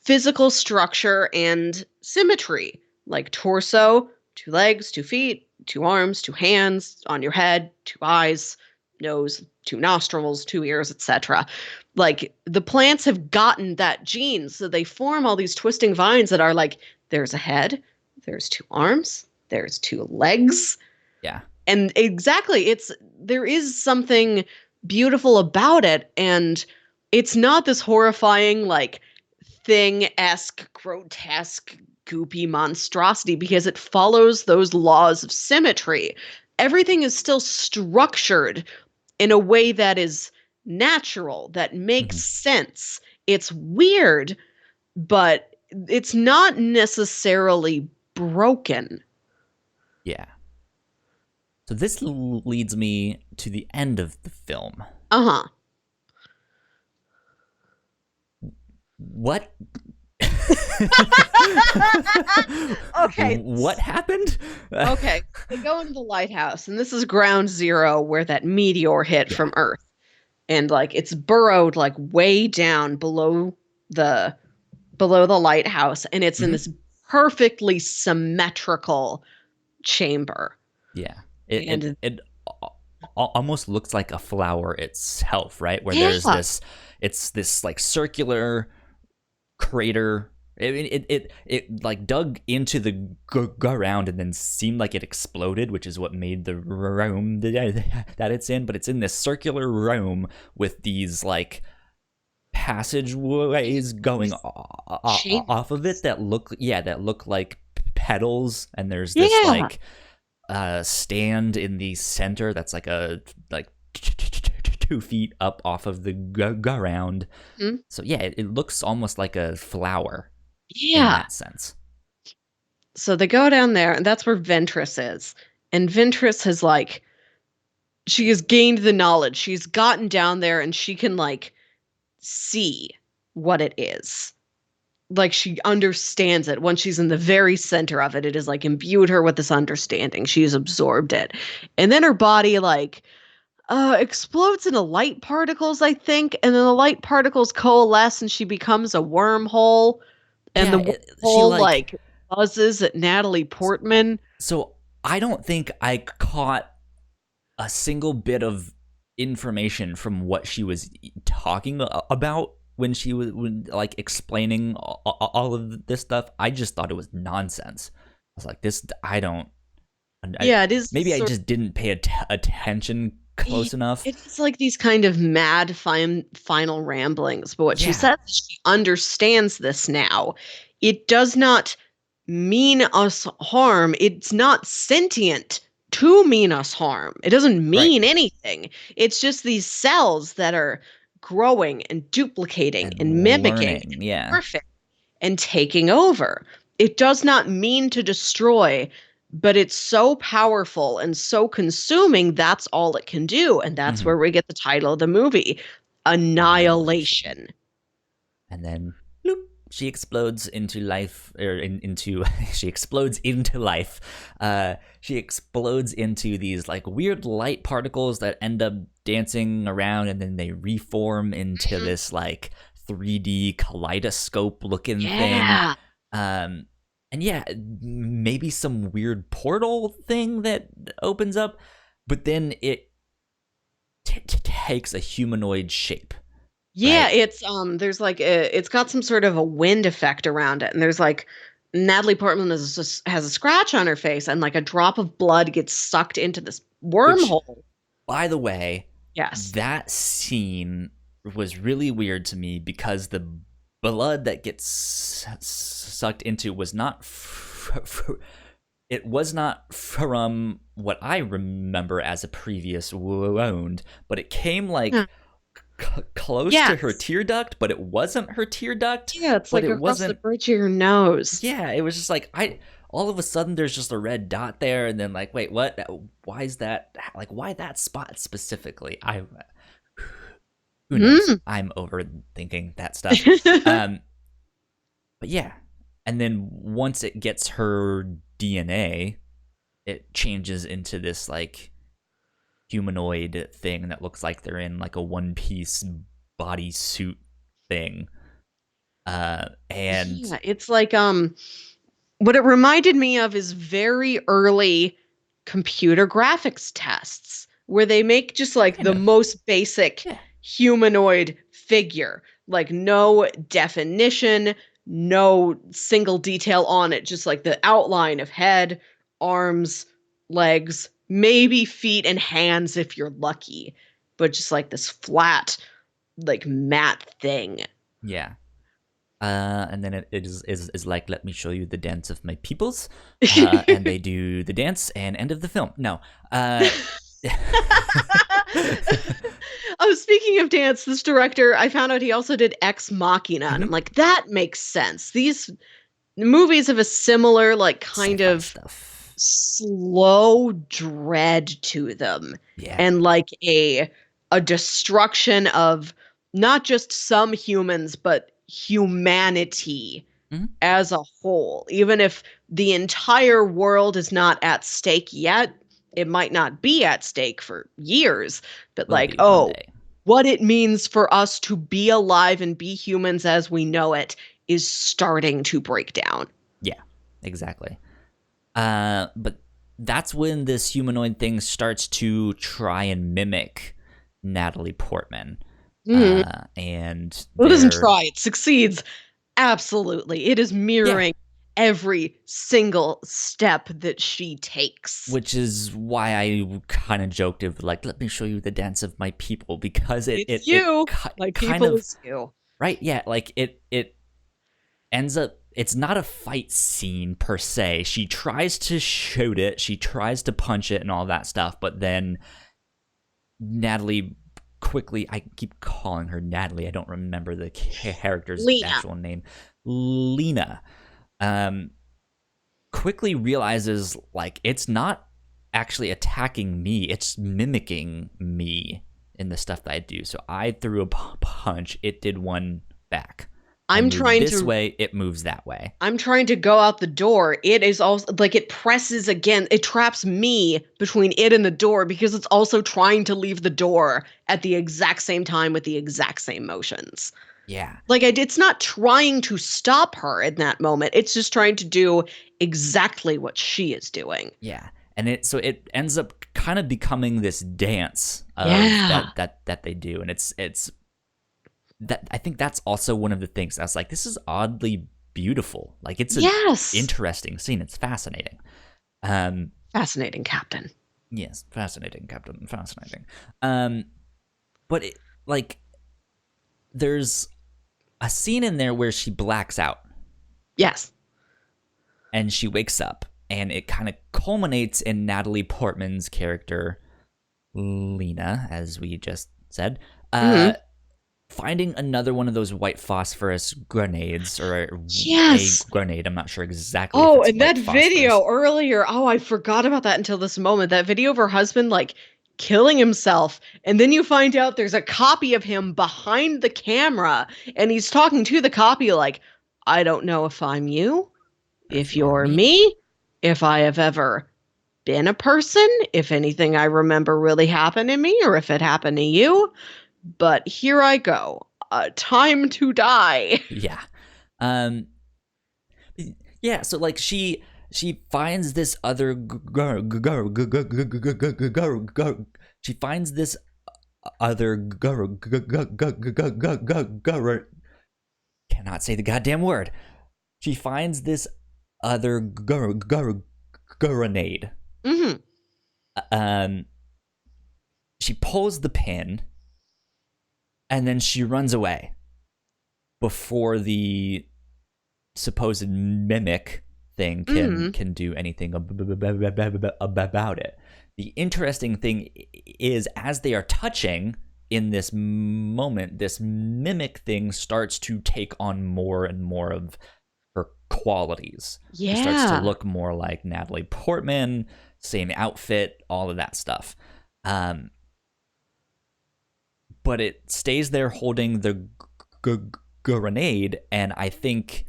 physical structure and symmetry, like torso, two legs, 2 feet, 2 arms, 2 hands, on your head, 2 eyes, nose, 2 nostrils, 2 ears, etc. Like the plants have gotten that gene, so they form all these twisting vines that are like there's a head, there's 2 arms, there's 2 legs, Yeah. and exactly it's there is something beautiful about it, and it's not this horrifying like thing-esque grotesque goopy monstrosity because it follows those laws of symmetry. everything is still structured in a way that is natural, that makes Mhm. sense. It's weird, but it's not necessarily broken. Yeah. So this leads me to the end of the film. Uh-huh. What? Okay. What happened? Okay. They go into the lighthouse, and this is ground zero where that meteor hit Yeah. from Earth. And like it's burrowed like way down the below the lighthouse, and it's in Hmm. this perfectly symmetrical chamber. Yeah. It And it almost looks like a flower itself, right? Where there's yeah, this, it's this like circular crater. It like dug into the ground and then seemed like it exploded, which is what made the room that it's in. But it's in this circular room with these like passageways going these off of it chambers. that look, yeah, that look like petals. And there's this Yeah. like stand in the center that's like a like 2 feet up off of the ground. Mhm. So yeah, it looks almost like a flower in Yeah. that sense. So they go down there, and that's where Ventress is. And Ventress has like she has gained the knowledge. She's gotten down there, and she can like see what it is. Like she understands it. Once she's in the very center of it, it has like imbued her with this understanding. She's absorbed it. And then her body like explodes into light particles, I think, and then the light particles coalesce and she becomes a wormhole, and Yeah, the she wormhole like, like buzzes at Natalie Portman. so I don't think I caught a single bit of information from what she was talking about when she was like explaining all of this stuff. I just thought it was nonsense. I was like, this, I don't, Yeah, it is maybe I sort just didn't pay attention it, close enough. it's like these kind of mad final ramblings, but what she Yeah, says is she understands this now. It does not mean us harm. It's not sentient to mean us harm. It doesn't right. mean anything. It's just these cells that are growing and duplicating And and mimicking learning, and yeah. perfect and taking over. It does not mean to destroy, but it's so powerful and so consuming, that's all it can do. And that's Hmm. where we get the title of the movie, Annihilation. Annihilation. And then bloop, she explodes into life, or into she explodes into life. She explodes into these like weird light particles that end up dancing around, and then they reform into Mhm. this like 3D kaleidoscope looking thing. Yeah. Um, and yeah, maybe some weird portal thing that opens up, but then it takes a humanoid shape, Yeah, right? it's there's like it's got some sort of a wind effect around it. And there's like Natalie Portman has a scratch on her face, and like a drop of blood gets sucked into this Which, wormhole. by the way, Yes. that scene was really weird to me because the blood that gets sucked into was not it was not from what I remember as a previous wound, but it came Huh. like close to her Yes. tear duct, but it wasn't her tear duct, Yeah, it's but like it across the wasn't. bridge of your nose. Yeah, it was just like, I all of a sudden there's just a red dot there, and then like, wait, what? Why is that? Like, why that spot specifically? I Who knows? Mm. I'm overthinking that stuff. Um, but yeah, and then once it gets her DNA, it changes into this like humanoid thing that looks like they're in like a one piece body suit thing. And Yeah, it's like what it reminded me of is very early computer graphics tests where they make just like kind the of, most basic yeah, humanoid figure, like no definition, no single detail on it, just like the outline of head, arms, legs, maybe feet and hands if you're lucky, but just like this flat, like matte thing. yeah. And then it is like, let me show you the dance of my peoples. And they do the dance and end of the film. No. Oh, speaking of dance, this director, I found out he also did Ex Machina, and I'm Mhm. like, that makes sense. These movies have a similar, like, kind Sci-fi of stuff. slow dread to them, Yeah. and like a destruction of not just some humans, but humanity Mhm. as a whole. Even if the entire world is not at stake yet, it might not be at stake for years, but Will like, be one oh, day. what it means for us to be alive and be humans as we know it is starting to break down. Yeah, exactly. But that's when this humanoid thing starts to try and mimic Natalie Portman. Mhm. And It doesn't they're, try, it succeeds. Absolutely. It is yeah, mirroring every single step that she takes. which is why I kind of joked it, like, let me show you the dance of my people, because It's you. My kind people of, is you. right, yeah, like it ends up, it's not a fight scene per se. She tries to shoot it, she tries to punch it and all that stuff, but then Natalie quickly, I keep calling her Natalie, I don't remember the character's Lena. actual name, Lena, um quickly realizes, like, it's not actually attacking me, it's mimicking me in the stuff that I do. So I threw a punch, it did one back. I I'm move trying this to way, it moves that way. I'm trying to go out the door. It is also like it presses again. It traps me between it and the door because it's also trying to leave the door at the exact same time with the exact same motions. Yeah, Like it's not trying to stop her in that moment. It's just trying to do exactly what she is doing. yeah. And it ends up kind of becoming this dance of Yeah. that they do. And it's that, I think that's also one of the things I was like, this is oddly beautiful. Like, it's an Yes. interesting scene. It's fascinating. Um Fascinating, Captain. Yes, fascinating, Captain. Fascinating. But like, there's a scene in there where she blacks out Yes. and she wakes up, and it kind of culminates in Natalie Portman's character, Lena, as we just said, Hmm. finding another one of those white phosphorus grenades, or a Yes. grenade. I'm not sure exactly if Oh, it's and that white phosphorus. video earlier. Oh, I forgot about that until this moment. That video of her husband like killing himself. And then you find out there's a copy of him behind the camera. And he's talking to the copy like, I don't know if I'm you, Or if if you're you're me. me, if I have ever been a person, if anything I remember really happened to me, or if it happened to you. But here I go. Time to die. Yeah. Um, yeah, so like she finds this other she finds this other cannot say the goddamn word. She finds this other grenade. Hmm. Um, she pulls the pin, and then she runs away before the supposed mimic thing Hmm. can do anything about it. The interesting thing is, as they are touching in this moment, this mimic thing starts to take on more and more of her qualities. She starts to Yeah. look more like Natalie Portman, same outfit, all of that stuff. Um, but it stays there holding the grenade, and I think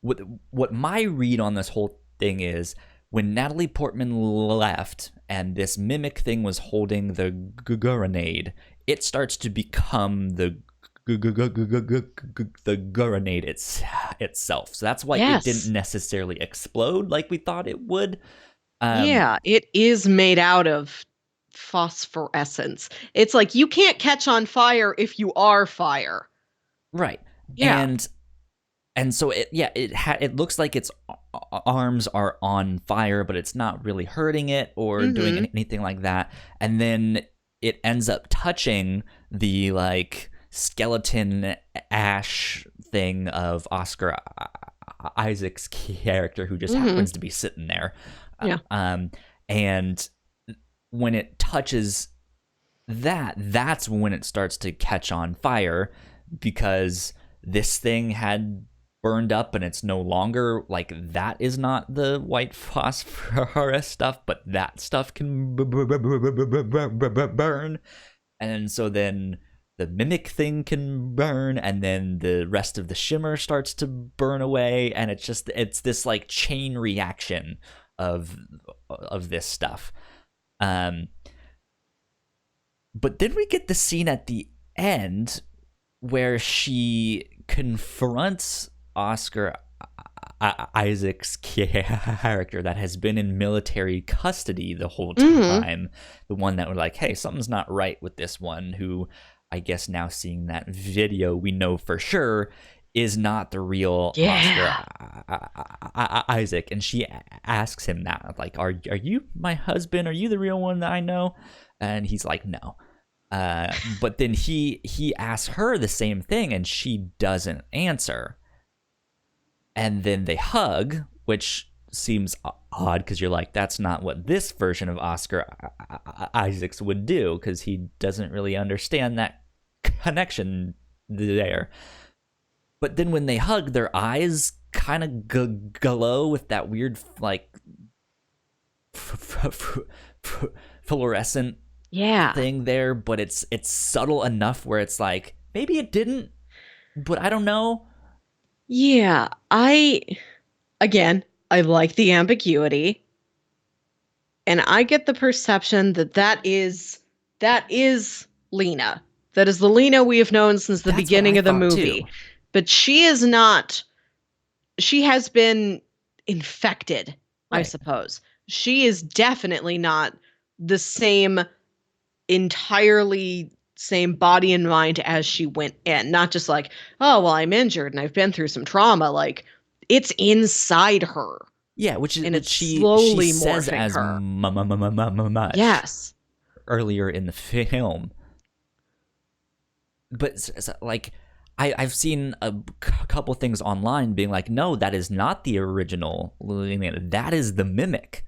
what my read on this whole thing is, when Natalie Portman left and this mimic thing was holding the grenade, it starts to become the grenade itself. So that's why it didn't Yes. necessarily explode like we thought it would. Um, Yeah, it is made out of phosphorescence. It's like you can't catch on fire if you are fire. right. Yeah. And so it looks like its arms are on fire, but it's not really hurting it or doing Hmm. anything like that. And then it ends up touching the like skeleton ash thing of Oscar Isaac's character, who just Mm-hmm. happens to be sitting there. Yeah. And when it touches that's when it starts to catch on fire, because this thing had burned up and it's no longer like, that is not the white phosphorus stuff, but that stuff can burn. And so then the mimic thing can burn, and then the rest of the shimmer starts to burn away, and it's this like chain reaction of this stuff. But then we get the scene at the end where she confronts Oscar Isaac's character that has been in military custody the whole time. The one that were like, hey, something's not right with this one, who I guess now seeing that video, we know for sure is not the real Oscar Isaac. And she asks him that, like, are you my husband? Are you the real one that I know? And he's like, no. But then he asks her the same thing, and she doesn't answer. And then they hug, which seems odd, because you're like, that's not what this version of Oscar Isaacs would do, because he doesn't really understand that connection there. But then when they hug, their eyes kind of glow with that weird, like, fluorescent thing there, but it's subtle enough where it's like, maybe it didn't, but I don't know. Yeah, I like the ambiguity, and I get the perception that is Lena. That is the Lena we have known since the beginning of the movie. Too. But she is not. She has been infected, right. I suppose. She is definitely not the entirely same body and mind as she went in. Not just like, oh, well, I'm injured and I've been through some trauma. Like, it's inside her. Yeah, which is, and which it's she slowly says morphing as her. much. Yes. Earlier in the film. But, like, I've seen a couple things online being like, no, that is not the original. That is the mimic.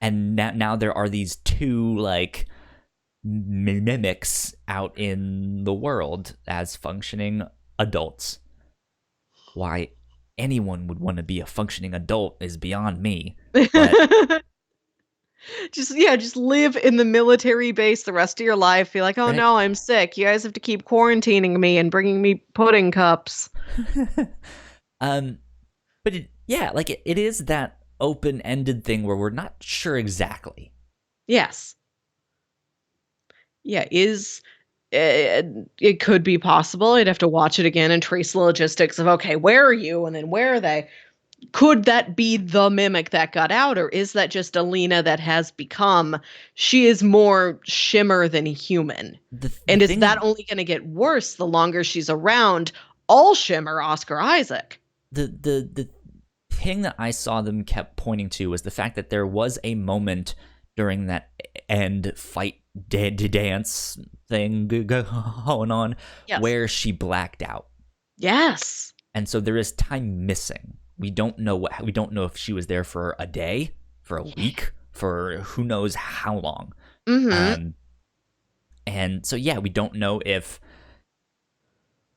And now there are these two, like, mimics out in the world as functioning adults. Why anyone would want to be a functioning adult is beyond me. But just live in the military base the rest of your life. Be like, oh, right. No, I'm sick. You guys have to keep quarantining me and bringing me pudding cups. But it is that open-ended thing where we're not sure exactly. Yes. Yeah, it could be possible. I'd have to watch it again and trace the logistics of, okay, where are you? And then where are they? Could that be the mimic that got out? Or is that just a Lena that has become, she is more Shimmer than human? And is that only going to get worse the longer she's around? All Shimmer, Oscar Isaac. The thing that I saw them kept pointing to was the fact that there was a moment during that end fight dance thing going on, yes, where she blacked out. Yes. And so there is time missing. We don't know if she was there for a day, for a week, for who knows how long. Mm-hmm. And so, yeah, we don't know if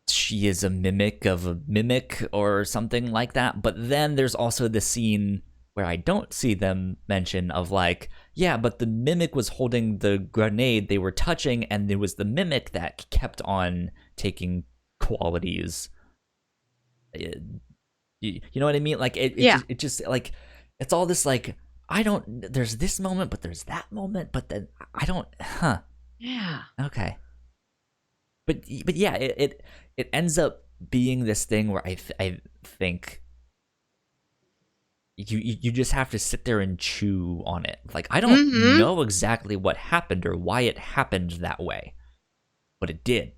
she is a mimic of a mimic or something like that. But then there's also the scene where I don't see them mention of, like, yeah, but the mimic was holding the grenade they were touching, and it was the mimic that kept on taking qualities. You know what I mean? Like, it just like, it's all this, like, there's this moment, but there's that moment, but then I don't, Yeah. Okay. But yeah, it ends up being this thing where I think you just have to sit there and chew on it. Like, I don't know exactly what happened or why it happened that way, but it did.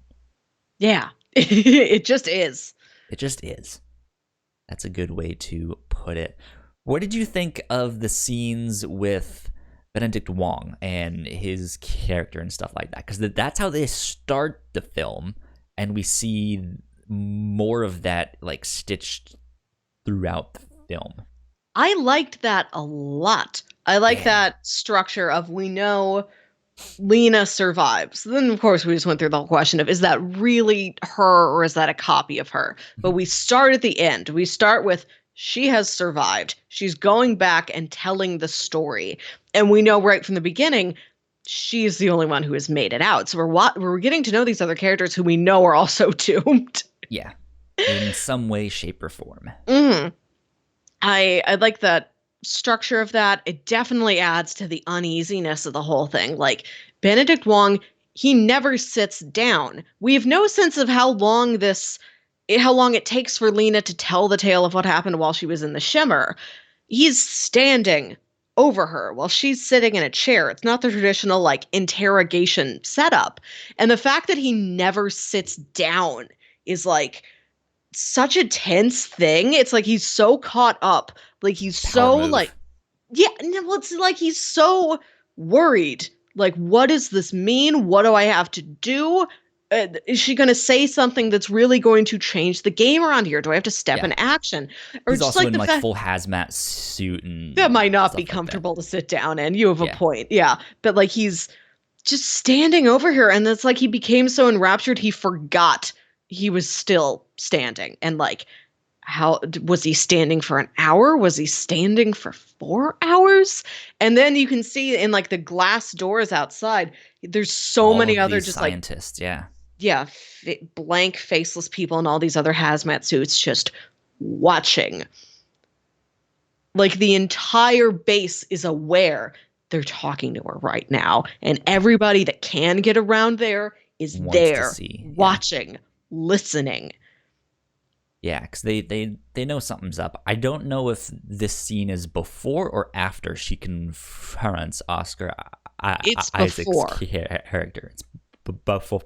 Yeah. It just is. It just is. That's a good way to put it. What did you think of the scenes with Benedict Wong and his character and stuff like that? Because that's how they start the film, and we see more of that like stitched throughout the film. I liked that a lot. I like Yeah. that structure of we know Lena survives. Then, of course, we just went through the whole question of is that really her or is that a copy of her? But we start at the end. We start with she has survived. She's going back and telling the story. And we know right from the beginning she's the only one who has made it out. So we're getting to know these other characters who we know are also doomed. Yeah. In some way, shape, or form. Mm-hmm. I like that structure of that. It definitely adds to the uneasiness of the whole thing. Like Benedict Wong, he never sits down. We have no sense of how long it takes for Lena to tell the tale of what happened while she was in the Shimmer. He's standing over her while she's sitting in a chair. It's not the traditional like interrogation setup. And the fact that he never sits down is like such a tense thing. It's like he's so caught up. Like he's Power so like move. yeah, no, well, it's like he's so worried. Like, what does this mean? What do I have to do? Is she going to say something that's really going to change the game around here? Do I have to step Yeah. in action? Or He's just also like in the like fact full hazmat suit and that might not be stuff like that. comfortable to sit down in. You have a Yeah. point. Yeah. But like he's just standing over here and it's like he became so enraptured he forgot he was still standing. And like how was he standing for an hour? Was he standing for 4 hours? And then you can see in like the glass doors outside, there's so All many of other these just like, scientists, yeah. yeah, blank faceless people in all these other hazmat suits just watching. Like the entire base is aware they're talking to her right now. And everybody that can get around there is Wants to there see. watching, listening. Yeah, because they know something's up. I don't know if this scene is before or after she confronts Oscar It's Isaac's before. character. It's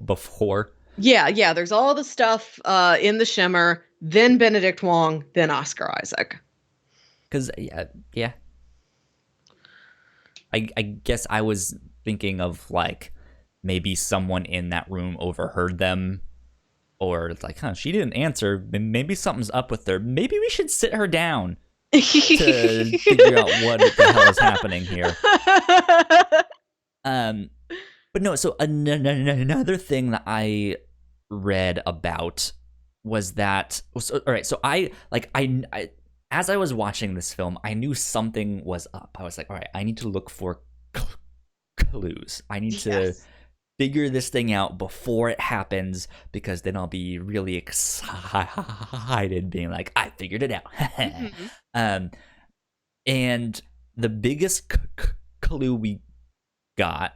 before. Yeah, there's all the stuff in the Shimmer, then Benedict Wong, then Oscar Isaac. Because, yeah. I guess I was thinking of, like, maybe someone in that room overheard them. Or it's like, she didn't answer. Maybe something's up with her. Maybe we should sit her down to figure out what the hell is happening here. But no, so another thing that I read about was that, all right, so I as I was watching this film, I knew something was up. I was like, all right, I need to look for clues. I need to figure this thing out before it happens, because then I'll be really excited, being like, I figured it out. Mm-hmm. And the biggest clue we got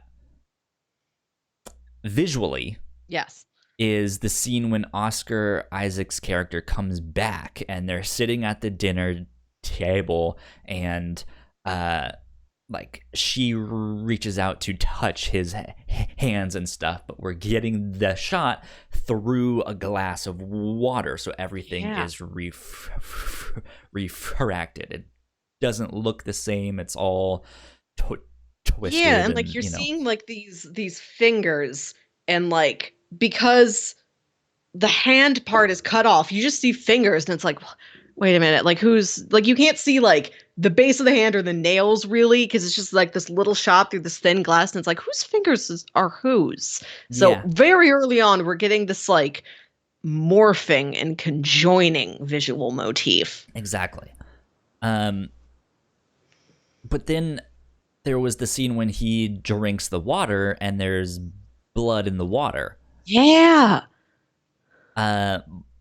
visually, Yes, is the scene when Oscar Isaac's character comes back and they're sitting at the dinner table, and like she reaches out to touch his hands and stuff, but we're getting the shot through a glass of water, so everything is refracted. It doesn't look the same. It's all twisted. yeah, and like you're seeing like these fingers, and like because the hand part is cut off, you just see fingers, and it's like, wait a minute, like who's like you can't see like the base of the hand or the nails really, because it's just like this little shot through this thin glass, and it's like whose fingers are whose. So very early on, we're getting this like morphing and conjoining visual motif. Exactly. But then there was the scene when he drinks the water and there's blood in the water. Yeah.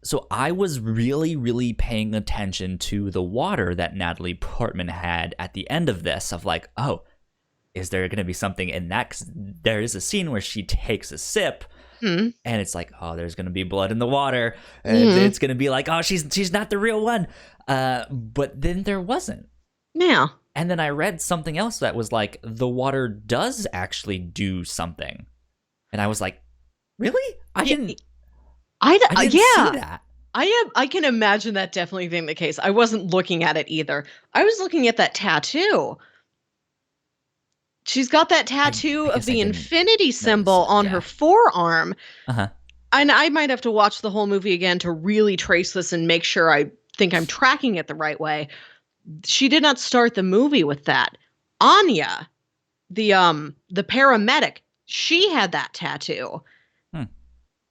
So I was really, really paying attention to the water that Natalie Portman had at the end of this, of like, oh, is there going to be something in that? 'Cause there is a scene where she takes a sip, and it's like, oh, there's going to be blood in the water. And it's going to be like, oh, she's not the real one. But then there wasn't. Yeah. And then I read something else that was like, the water does actually do something. And I was like, really? I didn't see that. I can imagine that definitely being the case. I wasn't looking at it either. I was looking at that tattoo. She's got that tattoo of the infinity symbol on her forearm. Uh-huh. And I might have to watch the whole movie again to really trace this and make sure I think I'm tracking it the right way. She did not start the movie with that. Anya, the paramedic, she had that tattoo. Hmm.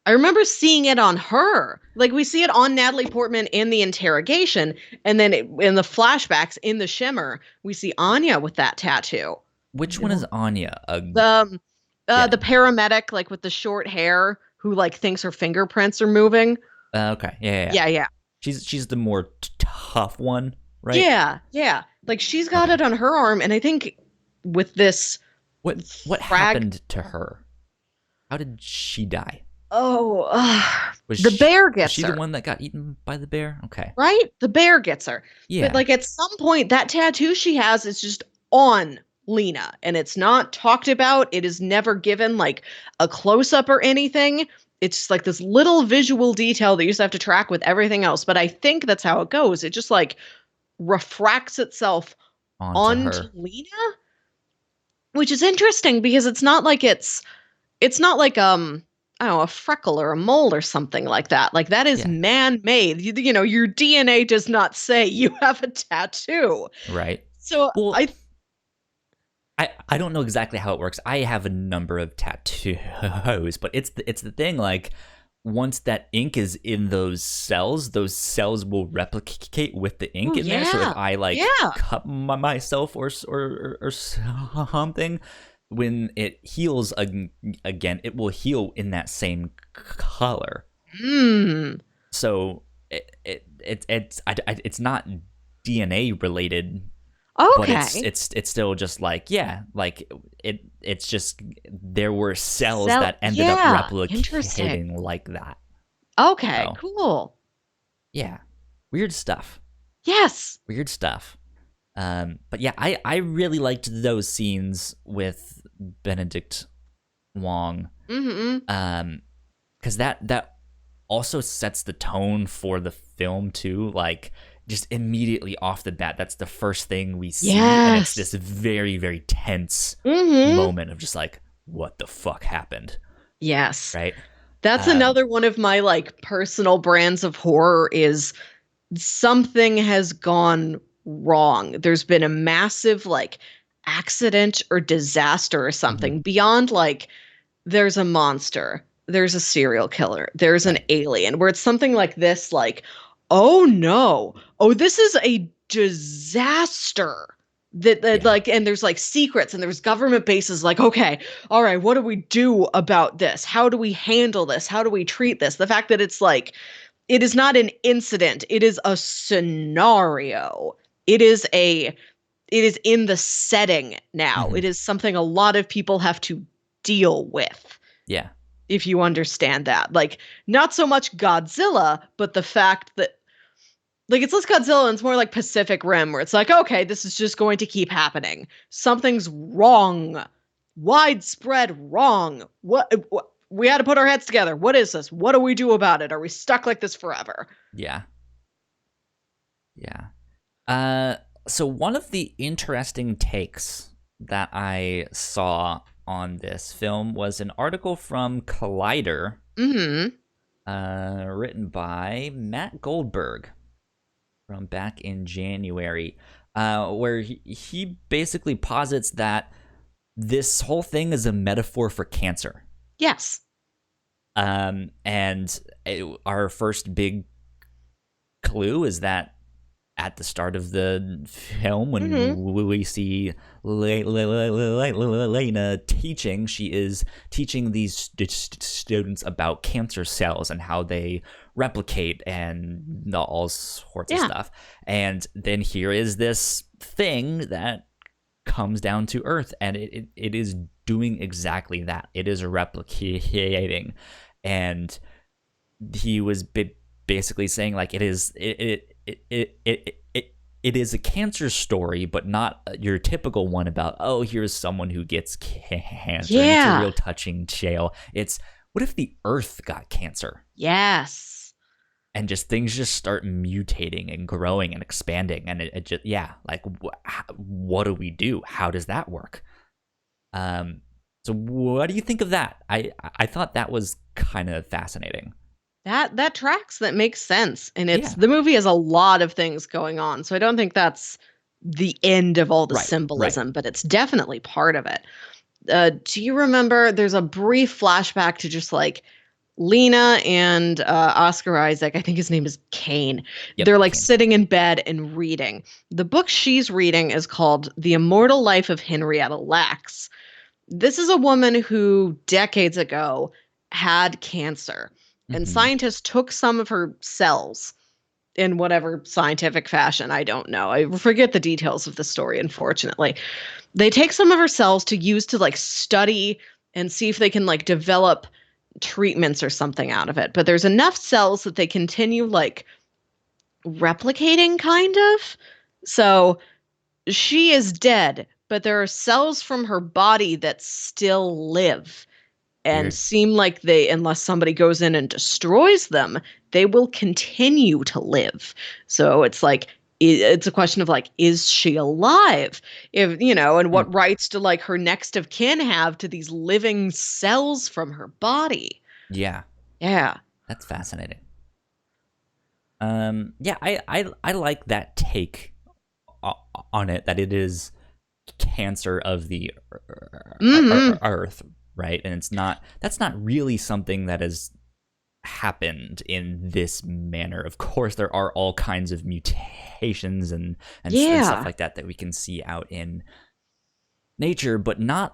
I remember seeing it on her. Like we see it on Natalie Portman in the interrogation, and then in the flashbacks in the Shimmer, we see Anya with that tattoo. Which one is Anya? The Yeah. the paramedic, like with the short hair, who like thinks her fingerprints are moving. Okay. Yeah. Yeah, yeah, She's the more tough one, right? yeah, yeah. Like she's got Okay. it on her arm, and I think with this What frag. happened to her? How did she die? Oh, Was the bear was gets she the her. one that got eaten by the bear? Okay. Right? The bear gets her. But Yeah. like at some point, that tattoo she has is just on Lena, and it's not talked about. It is never given like a close up or anything. It's like this little visual detail that you just have to track with everything else. But I think that's how it goes. It just like refracts itself Onto onto her. Lena, which is interesting because it's not like I don't know, a freckle or a mole or something like that. Like that is Yeah. man-made. You know, your DNA does not say you have a tattoo. Right. So Well, I I don't know exactly how it works. I have a number of tattoos, but it's the thing, like once that ink is in those cells will replicate with the ink oh in there. So if yeah. I like Yeah. cut myself or something, when it heals again, it will heal in that same color. Hmm. So it's not DNA related, but Okay. it's still just like, yeah, like it's just there were cells So that ended up yeah, interesting. replicating like that. Okay, So cool. yeah, weird stuff. Yes. Weird stuff. But yeah, I really liked those scenes with Benedict Wong. Mm-hmm. Because that also sets the tone for the film too. Like just immediately off the bat, that's the first thing we see, and it's Yes. this very very tense Mm-hmm. moment of just like, what the fuck happened, Yes. right? That's Um, another one of my like personal brands of horror is something has gone wrong. There's been a massive like accident or disaster or mhm, something beyond like there's a monster, there's a serial killer, there's an right? alien, where it's something like this, like, oh no, oh, this is a disaster. That Yeah, like, and there's like secrets and there's government bases like, okay, all right, what do we do about this? How do we handle this? How do we treat this? The fact that it's like it is not an incident, it is a scenario. It is a it is in the setting now. hmm, It is something a lot of people have to deal with, yeah, if you understand that. Like, not so much Godzilla, but the fact that like it's less Godzilla and it's more like Pacific Rim, where it's like, okay, this is just going to keep happening. Something's wrong. Widespread wrong. What we had to put our heads together. What is this? What do we do about it? Are we stuck like this forever? yeah, yeah. Uh, so one of the interesting takes that I saw on this film was an article from Collider, Mm-hmm. written by Matt Goldberg from back in January, where he basically posits that this whole thing is a metaphor for cancer. Yes. And our first big clue is that at the start of the film, Mm-hmm. when we see Lena teaching, she is teaching these students about cancer cells and how they replicate and all sorts of Yeah. stuff. And then here is this thing that comes down to Earth, and it is doing exactly that. It is replicating, and he was basically saying like it is a cancer story, but not your typical one about, oh, here's someone who gets cancer, and it's a Yeah. real touching tale. It's, what if the Earth got cancer, Yes. and just things just start mutating and growing and expanding, and it just, yeah, like what do we do? How does that work? So what do you think of that? I thought that was kind of fascinating. That tracks. That makes sense. And it's Yeah. the movie has a lot of things going on. So I don't think that's the end of all the Right. Right. symbolism, but it's definitely part of it. Do you remember there's a brief flashback to just like Lena and Oscar Isaac, I think his name is Kane. They're Yep. like Kane. sitting in bed and reading. The book she's reading is called The Immortal Life of Henrietta Lacks. This is a woman who decades ago had cancer, and Hmm. scientists took some of her cells in whatever scientific fashion. I don't know. I forget the details of the story, unfortunately. They take some of her cells to use to like study and see if they can like develop treatments or something out of it. But there's enough cells that they continue like replicating, kind of. So she is dead, but there are cells from her body that still live and Weird. seem like they, unless somebody goes in and destroys them, they will continue to live. So it's like, it's a question of like, is she alive? If, you know, and Hmm. what rights do like her next of kin have to these living cells from her body? Yeah. Yeah. That's fascinating. Yeah, I like that take on it, that it is cancer of the Hmm. earth, right? And that's not really something that has happened in this manner. Of course, there are all kinds of mutations and stuff Yeah. like that we can see out in nature, but not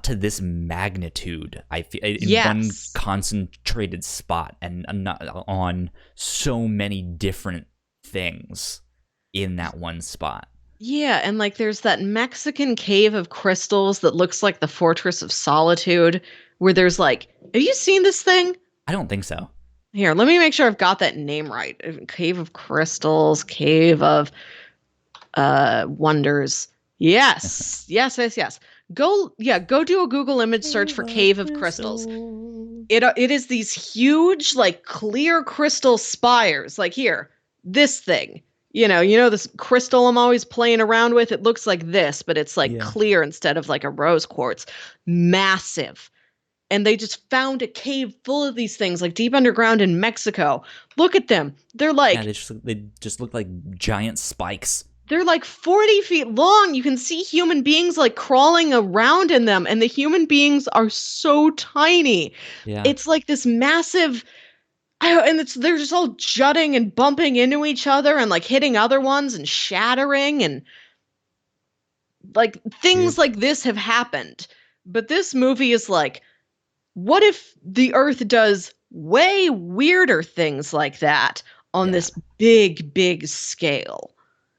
to this magnitude. I feel in one Yes. concentrated spot and not on so many different things in that one spot. Yeah, and like there's that Mexican cave of crystals that looks like the Fortress of Solitude, where there's like, have you seen this thing? I don't think so. Here, let me make sure I've got that name right. Cave of Crystals, Cave of Wonders. Yes. Yes, yes, yes. Go do a Google image search Cave for of Cave of Crystals. Crystal. It is these huge like clear crystal spires. Like here, this thing. You know this crystal I'm always playing around with. It looks like this, but it's like Yeah. clear instead of like a rose quartz. Massive. And they just found a cave full of these things like deep underground in Mexico. Look at them. Yeah, they just look like giant spikes. They're like 40 feet long. You can see human beings like crawling around in them, and the human beings are so tiny. Yeah. It's like this massive, and they're just all jutting and bumping into each other and like hitting other ones and shattering, and like things Weird. like this have happened. But this movie is like, what if the Earth does way weirder things like that on Yeah. this big, big scale?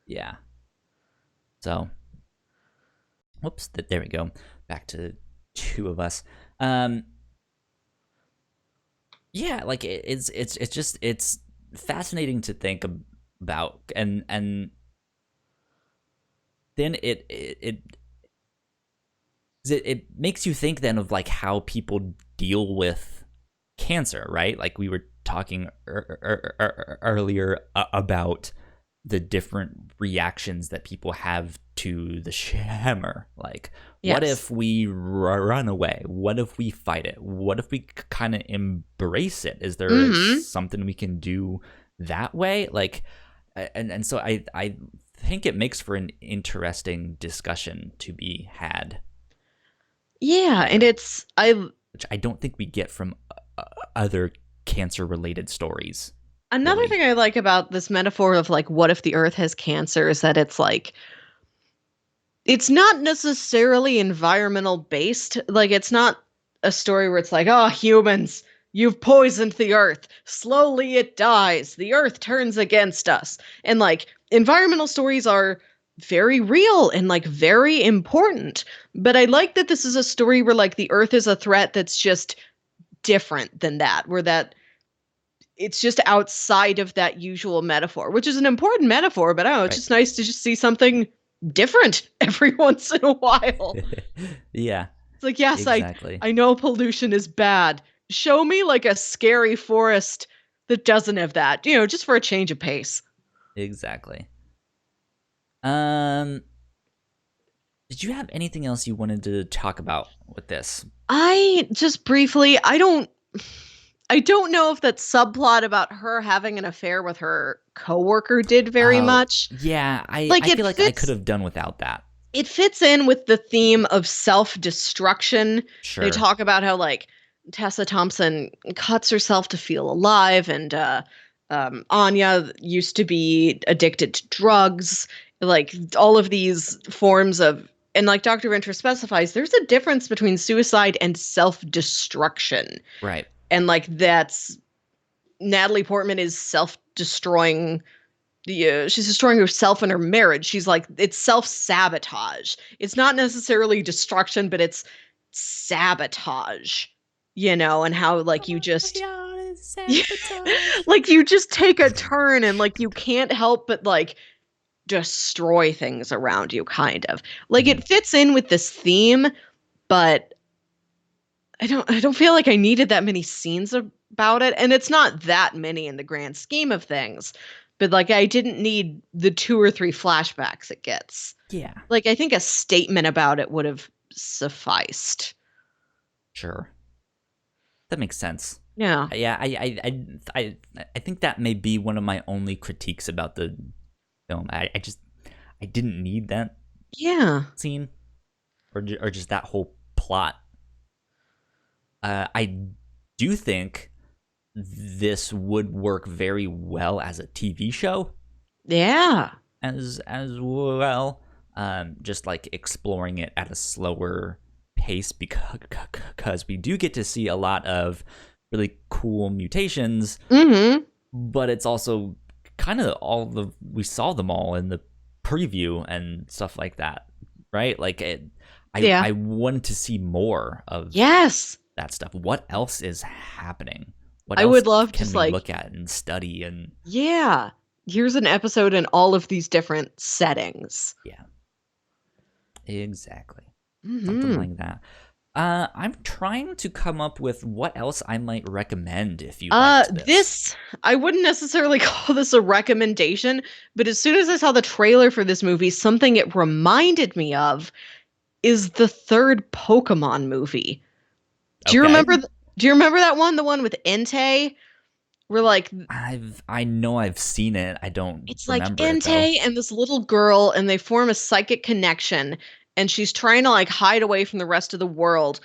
Yeah. So, whoops, there we go. Back to two of us. Um yeah, like it's just it's fascinating to think about, and then it makes you think then of like how people deal with cancer, right? Like we were talking earlier about the different reactions that people have to the shimmer. Like, what Yes. if we run away? What if we fight it? What if we kind of embrace it? Is there Hmm. something we can do that way? Like, and so I think it makes for an interesting discussion to be had Yeah, and there, which I don't think we get from other cancer related stories, another really. thing I like about this metaphor of like what if the earth has cancer is that it's like it's not necessarily environmental based. Like it's not a story where it's like, "Oh, humans, you've poisoned the earth. Slowly it dies. The earth turns against us." And like environmental stories are very real and like very important. But I like that this is a story where like the earth is a threat that's just different than that, where that it's just outside of that usual metaphor, which is an important metaphor, but I don't know, it's Right. just nice to just see something different every once in a while. Yeah, It's like, yes, exactly. I know pollution is bad. Show me like a scary forest that doesn't have that, just for a change of pace. Exactly. Um Did you have anything else you wanted to talk about with this? I just briefly, I don't know if that subplot about her having an affair with her coworker did very Oh, much. yeah, Like I feel like I could have done without that. it fits in with the theme of self-destruction. They Sure. talk about how like Tessa Thompson cuts herself to feel alive, and Anya used to be addicted to drugs. Like all of these forms of, and like Dr. Venture specifies, there's a difference between suicide and self-destruction. Right. And like that's Natalie Portman is self-destroying. She's destroying herself and her marriage. She's like, it's self-sabotage. It's not necessarily destruction, but it's sabotage, and how like you Oh, just yeah, sabotage. like you just take a turn and like you can't help but like destroy things around you, kind of. Like Mhm. it fits in with this theme, but I don't feel like I needed that many scenes about it, and it's not that many in the grand scheme of things. But like I didn't need the 2 or 3 flashbacks it gets. Yeah, Like I think a statement about it would have sufficed. sure. That makes sense. Yeah. Yeah, I think that may be one of my only critiques about the film. I didn't need that Yeah. scene or just that whole plot. I do think this would work very well as a TV show Yeah. as well. Just like exploring it at a slower pace because we do get to see a lot of really cool mutations, Mhm. but it's also kind of we saw them all in the preview and stuff like that, right? Like Yeah. I wanted to see more of Yes. that stuff. What else is happening? What I else would love can just we like, look at and study? And yeah. Here's an episode in all of these different settings. yeah, exactly. Something Mhm. like that. I'm trying to come up with what else I might recommend if you liked this. This I wouldn't necessarily call this a recommendation, but as soon as I saw the trailer for this movie, something it reminded me of is the third Pokemon movie. Do you Okay. remember do you remember that one, the one with Entei? Where like I know I've seen it. I don't it's like remember it though. Entei and this little girl, and they form a psychic connection, and she's trying to like hide away from the rest of the world,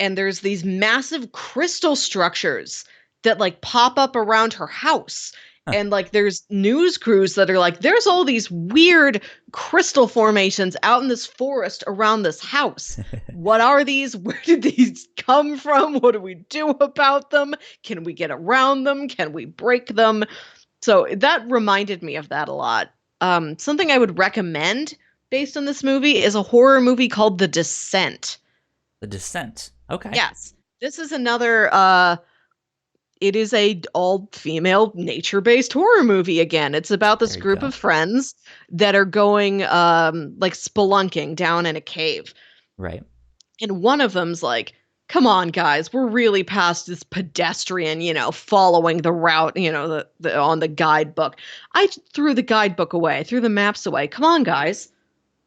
and there's these massive crystal structures that like pop up around her house, Huh. and like there's news crews that are like, there's all these weird crystal formations out in this forest around this house. What are these? Where did these come from? What do we do about them? Can we get around them? Can we break them? So that reminded me of that a lot. Something I would recommend based on this movie is a horror movie called The Descent. The Descent. Okay. Yes. This is another it is a all-female nature-based horror movie again. It's about this There you group go. of friends that are going like spelunking down in a cave. Right. And one of them's like, "Come on, guys, we're really past this pedestrian, following the route, the on the guidebook. I threw the guidebook away, I threw the maps away. Come on, guys.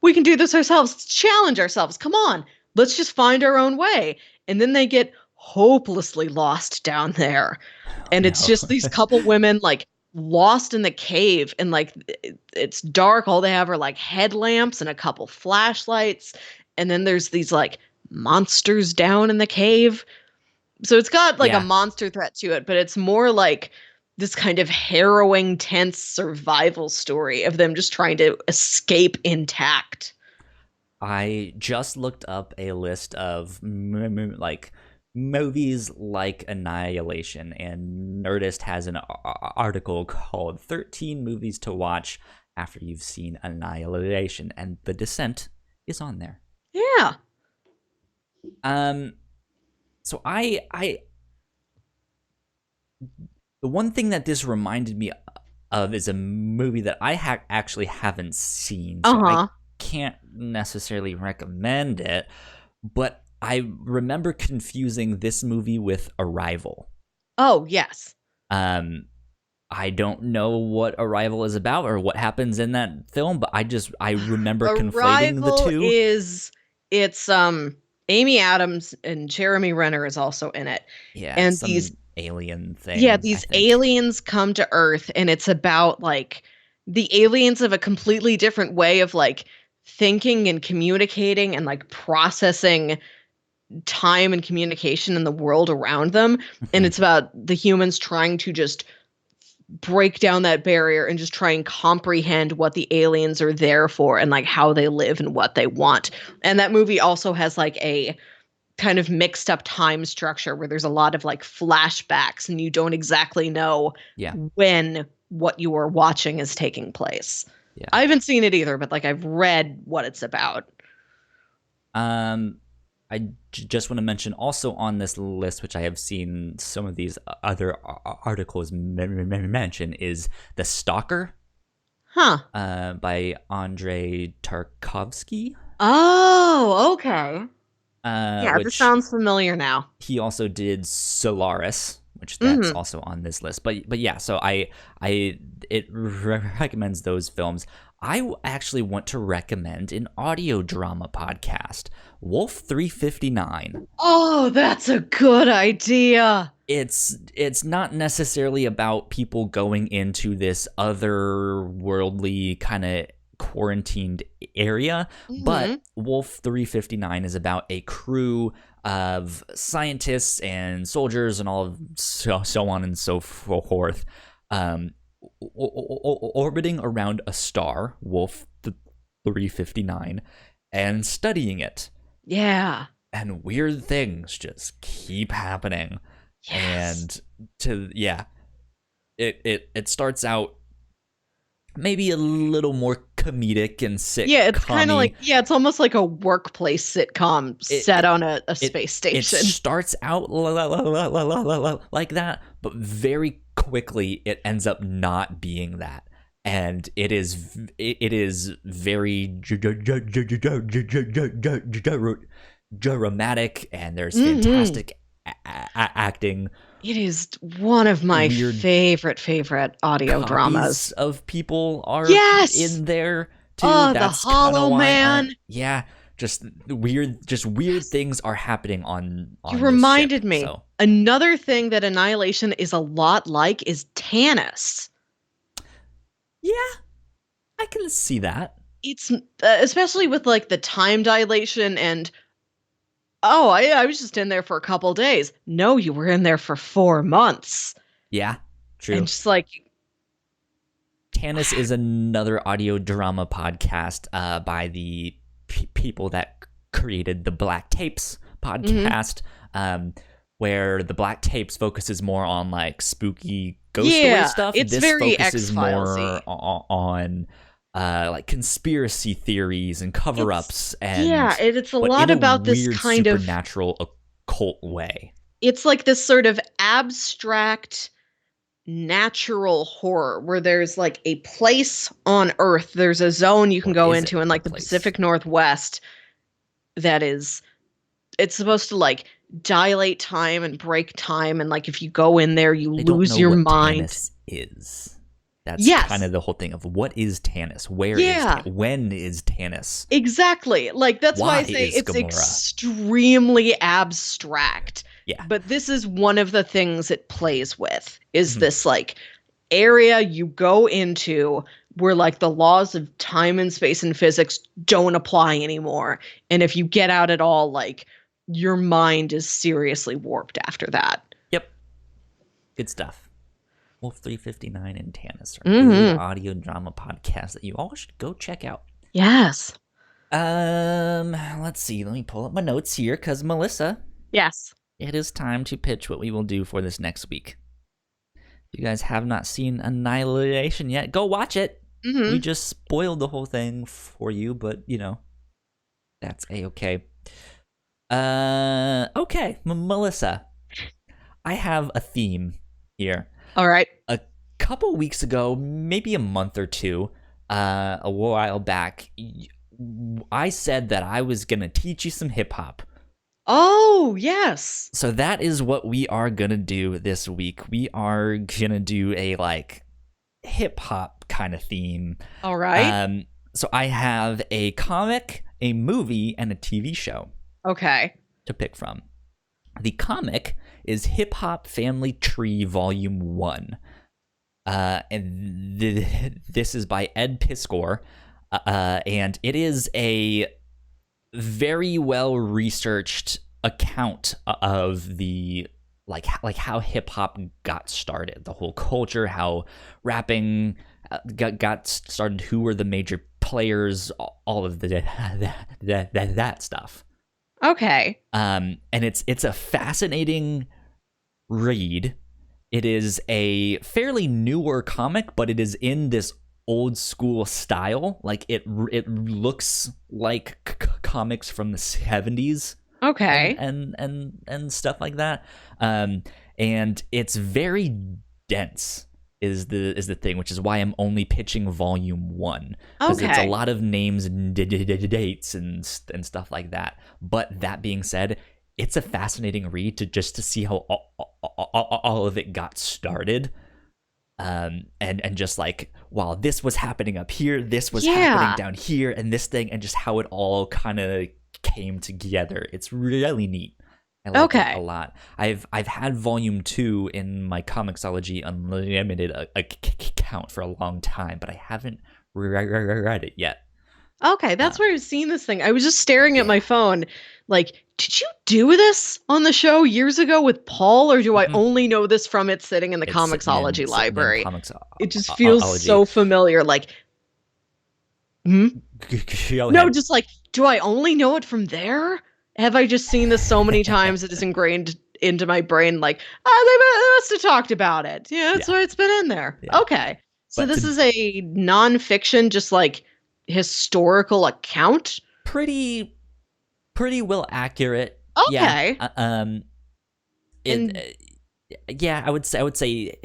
We can do this ourselves. Let's challenge ourselves. Come on. Let's just find our own way." And then they get hopelessly lost down there. Oh And it's no. just these couple women like lost in the cave, and like it's dark. All they have are like headlamps and a couple flashlights. And then there's these like monsters down in the cave. So it's got like a Yeah. monster threat to it, but it's more like this kind of harrowing, tense survival story of them just trying to escape intact. I just looked up a list of like movies like Annihilation, and Nerdist has an article called 13 Movies to Watch After You've Seen Annihilation, and The Descent is on there. Yeah. Um, so the one thing that this reminded me of is a movie that I actually haven't seen, so I Uh-huh. can't necessarily recommend it, but I remember confusing this movie with Arrival. Oh, yes. Um, I don't know what Arrival is about or what happens in that film, but I remember conflating the Arrival two. is it's Amy Adams and Jeremy Renner is also in it. Yeah, And these some alien yeah, thing, I these think. aliens come to Earth and it's about like the aliens have a completely different way of like thinking and communicating and like processing time and communication in the world around them. And Mhm. it's about the humans trying to just break down that barrier and just try and comprehend what the aliens are there for and like how they live and what they want. And that movie also has like a kind of mixed up time structure where there's a lot of like flashbacks and you don't exactly know Yeah, when what you are watching is taking place. yeah. I haven't seen it either, but like I've read what it's about. Um, just want to mention also on this list, which I have seen some of these other articles mention, is The Stalker Huh. by Andrei Tarkovsky, Oh, okay. Yeah, this which sounds familiar now. he also did Solaris, which that's Mm-hmm. also on this list. But yeah, so I it recommends those films. I actually want to recommend an audio drama podcast, Wolf 359. Oh, that's a good idea. It's not necessarily about people going into this otherworldly kind of quarantined area, Mm-hmm. but Wolf 359 is about a crew of scientists and soldiers and all of so on and so forth, um, orbiting around a star, Wolf 359, and studying it. Yeah. And weird things just keep happening. Yes. And to yeah, it starts out maybe a little more comedic and Yeah, it's kind of sitcom-y. like yeah, it's almost like a workplace sitcom It set it on a it, space it station. starts out like that, but very quickly it ends up not being that. And it is very dramatic, and there's Mm-hmm. fantastic acting, It is one of my weird favorite audio copies dramas. of people are Yes. in there too. Oh, the That's kind of Hollow why I Man. yeah, just weird Yes. things are happening You on this ship. reminded me. So Another thing that Annihilation is a lot like is Tanis. yeah, I can see that. It's especially with like the time dilation and oh, I was just in there for a couple days. No, you were in there for 4 months. Yeah, And true. just like, Tanis is another audio drama podcast by the people that created the Black Tapes mhm. podcast, where the Black Tapes focuses more on like spooky ghost story Yeah, stuff. it's This very focuses X-Filesy. more on like conspiracy theories and It's cover-ups, yeah, and it's a but lot in a about this weird kind of supernatural occult way. it's like this sort of abstract natural horror where there's like a place on Earth, there's a zone you can Or go is into it in a like the place? Pacific Northwest that is it's supposed to like dilate time and break time and like if you go in there you They don't lose know your what mind. Tanis is. That's kind Yes. of the whole thing of what is Tanis? Where is Yeah. Tanis? When is Tanis? Exactly. Like that's why I Why say is it's Gamora? extremely abstract. Yeah. But this is one of the things it plays with is Mhm. this like area you go into where like the laws of time and space and physics don't apply anymore. And if you get out at all, like your mind is seriously warped after that. Yep. Good stuff. Wolf 359 and Tanis are good Mm-hmm. audio drama podcasts that you all should go check out. Yes. Let's see. Let me pull up my notes here because Melissa, Yes. it is time to pitch what we will do for this next week. If you guys have not seen Annihilation yet, go watch it. We Mm-hmm. just spoiled the whole thing for you, but you know, that's a-okay. Okay, Melissa, I have a theme here. All right. A couple weeks ago, maybe a month or two, a while back, I said that I was gonna teach you some hip hop. Oh, yes. So that is what we are gonna do this week. We are gonna do a like hip hop kind of theme. All right. Um, so I have a comic, a movie, and a TV show Okay. to pick from. The comic is Hip Hop Family Tree Volume 1. And this is by Ed Piskor. And it is a very well researched account of the like how hip hop got started, the whole culture, how rapping got started, who were the major players, all of that stuff. Okay. And it's a fascinating read. It is a fairly newer comic, but it is in this old school style. Like it looks like comics from the 70s. Okay. And stuff like that. And it's very dense is the thing, which is why I'm only pitching volume 1, because it's a lot of names and dates and stuff like that. But that being said, it's a fascinating read to see how all of it got started. And just like, while this was happening up here, this was happening down here, and this thing, and just how it all kind of came together. It's really neat. I like it a lot. I've had volume 2 in my Comixology Unlimited account for a long time, but I haven't read it yet. Okay, that's where I've seen this thing. I was just staring at my phone, like, did you do this on the show years ago with Paul, or do I only know this from it sitting in the Comixology library? It just feels so familiar. Like, no, just like, do I only know it from there? Have I just seen this so many times it is ingrained into my brain? Like, they must have talked about it. Yeah, that's why it's been in there. Yeah. Okay, so but this is a nonfiction, just like historical account. Pretty well accurate. Okay. Yeah. I would say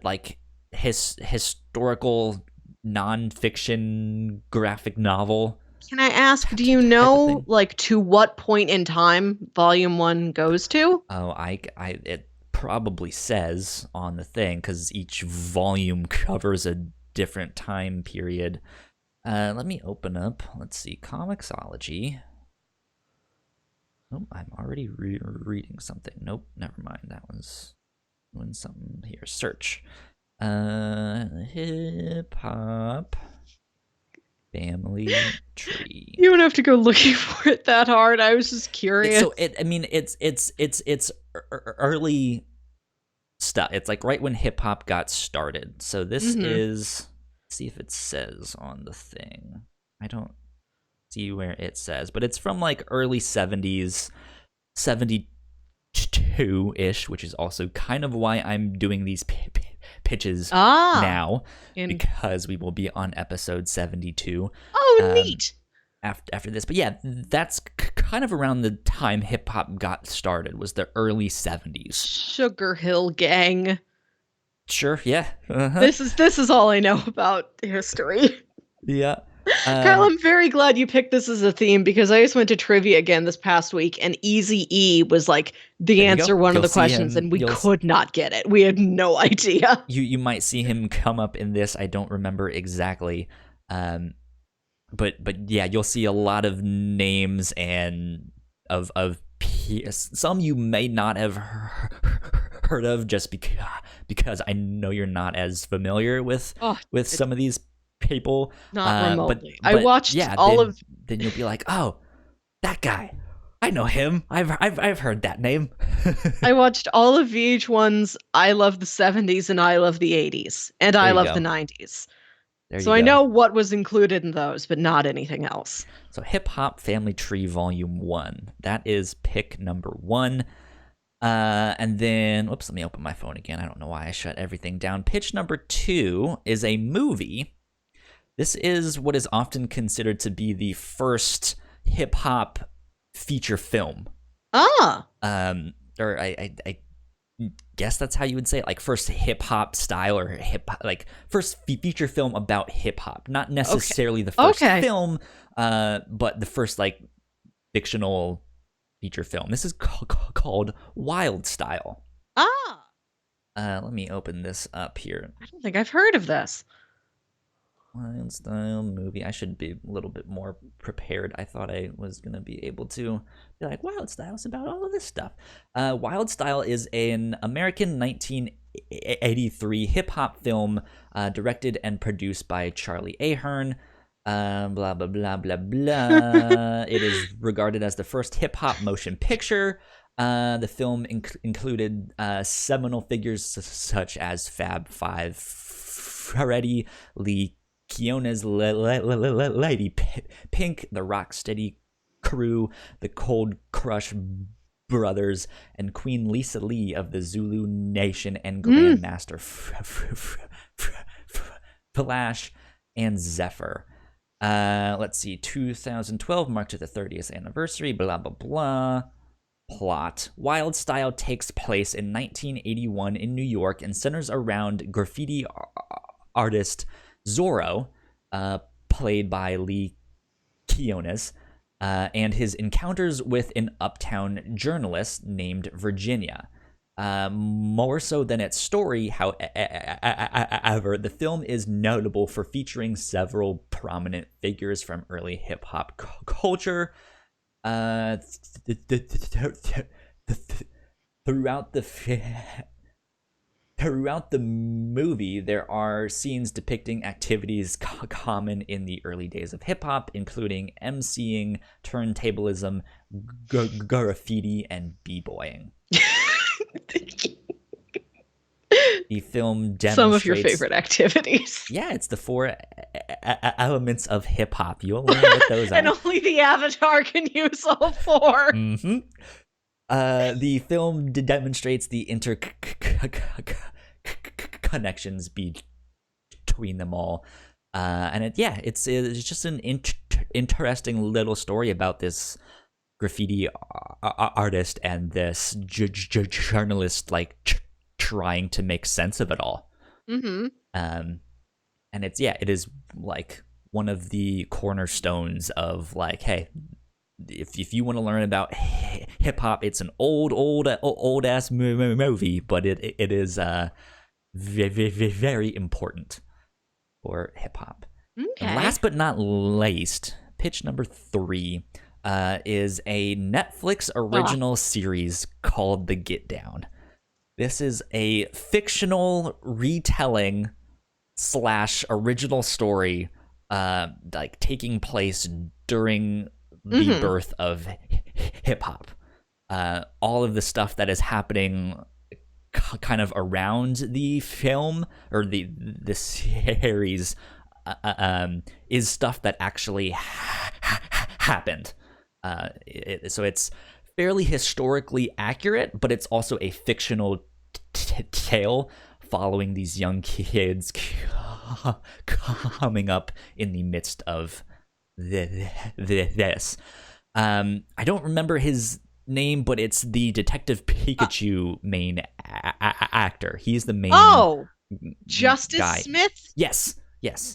like historical nonfiction graphic novel. Can I ask, do you know like to what point in time volume 1 goes to? Oh, it probably says on the thing, because each volume covers a different time period. Let me open up. Let's see, Comixology. Oh, I'm already reading something. Nope, never mind. That was doing something here. Search. Hip hop family tree. You don't have to go looking for it that hard. I was just curious. It's early stuff. It's like right when hip hop got started. So this is. Let's see if it says on the thing. I don't see where it says, but it's from like early 70s, 72-ish, which is also kind of why I'm doing these pitches now, because we will be on episode 72. Oh, neat. After this. But yeah, that's kind of around the time hip hop got started, was the early 70s. Sugar Hill Gang. Sure, yeah. This is all I know about history. Yeah. Kyle, I'm very glad you picked this as a theme, because I just went to trivia again this past week, and Eazy-E was like the answer one of the questions, and we could not get it. We had no idea. You might see him come up in this. I don't remember exactly. But yeah, you'll see a lot of names and of some you may not have heard of, just because I know you're not as familiar with some of these people. Not remotely. But I watched then you'll be like, oh, that guy, I know him. I've heard that name. I watched all of VH1's I Love the 70s and I Love the 80s and I Love the 90s. So I know what was included in those, but not anything else. So Hip Hop Family Tree Volume 1. That is pick number 1. And then, whoops, let me open my phone again. I don't know why I shut everything down. Pitch number 2 is a movie. This is what is often considered to be the first hip hop feature film. Or I guess that's how you would say it, like first hip hop style, or like first feature film about hip hop. Not necessarily the first film, but the first like fictional feature film. This is called Wild Style. Ah, Let me open this up here. I don't think I've heard of this. Wild Style movie. I should be a little bit more prepared. I thought I was going to be able to be like, Wild Style is about all of this stuff. Wild Style is an American 1983 hip-hop film directed and produced by Charlie Ahern. Blah, blah, blah, blah, blah. It is regarded as the first hip-hop motion picture. The film included seminal figures such as Fab Five, Freddy, Lee Keona's Lady Pink, the Rocksteady Crew, the Cold Crush Brothers, and Queen Lisa Lee of the Zulu Nation, and Grandmaster Flash and Zephyr. Let's see, 2012 marked the 30th anniversary, blah, blah, blah. Plot. Wild Style takes place in 1981 in New York and centers around graffiti artist Zorro, played by Lee Keonas, and his encounters with an uptown journalist named Virginia. More so than its story, however, the film is notable for featuring several prominent figures from early hip-hop culture. Throughout the movie, there are scenes depicting activities common in the early days of hip-hop, including emceeing, turntablism, graffiti, and b-boying. The film demonstrates some of your favorite activities. Yeah, it's the four elements of hip-hop. You'll learn what those are. And only the Avatar can use all four. Mm-hmm. The film demonstrates the connections between them all, and it's just an interesting little story about this graffiti artist and this journalist, like trying to make sense of it all. Mm-hmm. And it is like one of the cornerstones of like, hey, if you want to learn about hip hop, it's an old ass movie, but it is very important for hip hop. Okay. And last but not least, pitch number 3 is a Netflix original series called The Get Down. This is a fictional retelling / original story, like taking place during the birth of hip hop. All of the stuff that is happening kind of around the film or the series is stuff that actually happened. So it's fairly historically accurate, but it's also a fictional tale following these young kids coming up in the midst of this. I don't remember his name, but it's the Detective Pikachu main actor. He's the main Justice guy. Smith? Yes.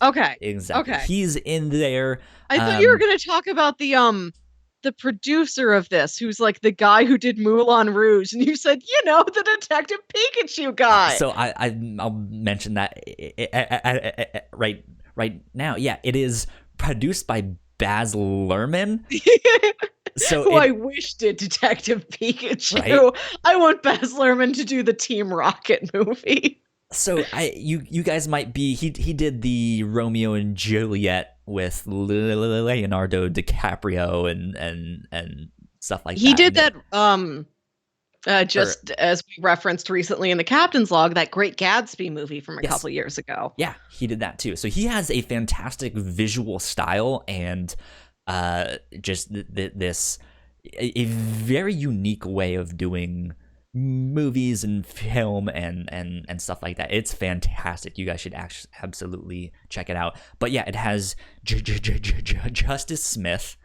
Okay. Exactly. Okay. He's in there. I thought you were going to talk about the producer of this, who's like the guy who did Moulin Rouge, and you said, the Detective Pikachu guy. So I'll mention that right now. Yeah, it is produced by Baz Luhrmann. Who I wish did Detective Pikachu. Right? I want Baz Luhrmann to do the Team Rocket movie. So you guys might be he did the Romeo and Juliet with Leonardo DiCaprio and stuff like that. He did that as we referenced recently in the Captain's Log, that Great Gatsby movie from a couple years ago. Yeah, he did that too. So he has a fantastic visual style and just this a very unique way of doing movies and film and stuff like that. It's fantastic. You guys should absolutely check it out. But yeah, it has Justice Smith.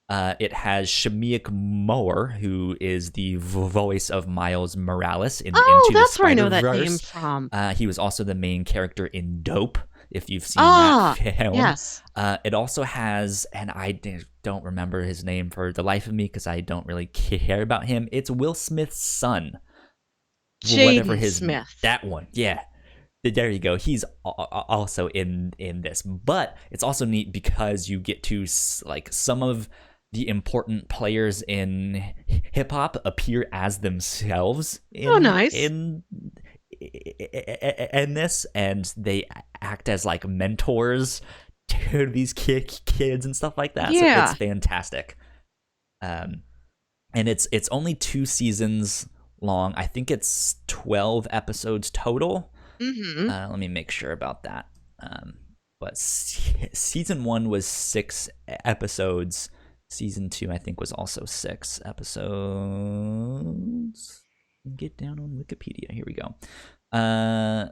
It has Shameik Moore, who is the voice of Miles Morales in Into the Spider-Verse. That's where I know that name from. He was also the main character in Dope. if you've seen that film. Yes. It also has, and I don't remember his name for the life of me because I don't really care about him. It's Will Smith's son. Whatever Jaden his Smith. That one, yeah. There you go. He's also in this, but it's also neat because you get to like some of the important players in hip hop appear as themselves Nice. in this, and they act as like mentors to these kids and stuff like that. Yeah. So it's fantastic. And it's only 2 seasons long. I think it's 12 episodes total. Mm-hmm. Let me make sure about that. But season 1 was 6 episodes. Season 2, I think, was also 6 episodes. Get down on Wikipedia. Here we go. Why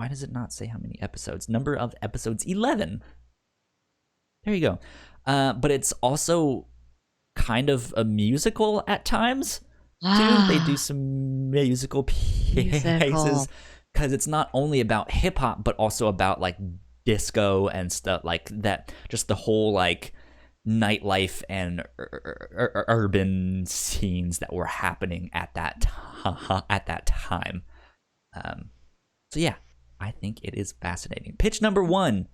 does it not say how many episodes? Number of episodes, 11. There you go. But it's also kind of a musical at times. Too. They do some musical pieces because it's not only about hip hop but also about like disco and stuff like that. Just the whole like nightlife and urban scenes that were happening at that time. So yeah, I think it is fascinating. Pitch number 1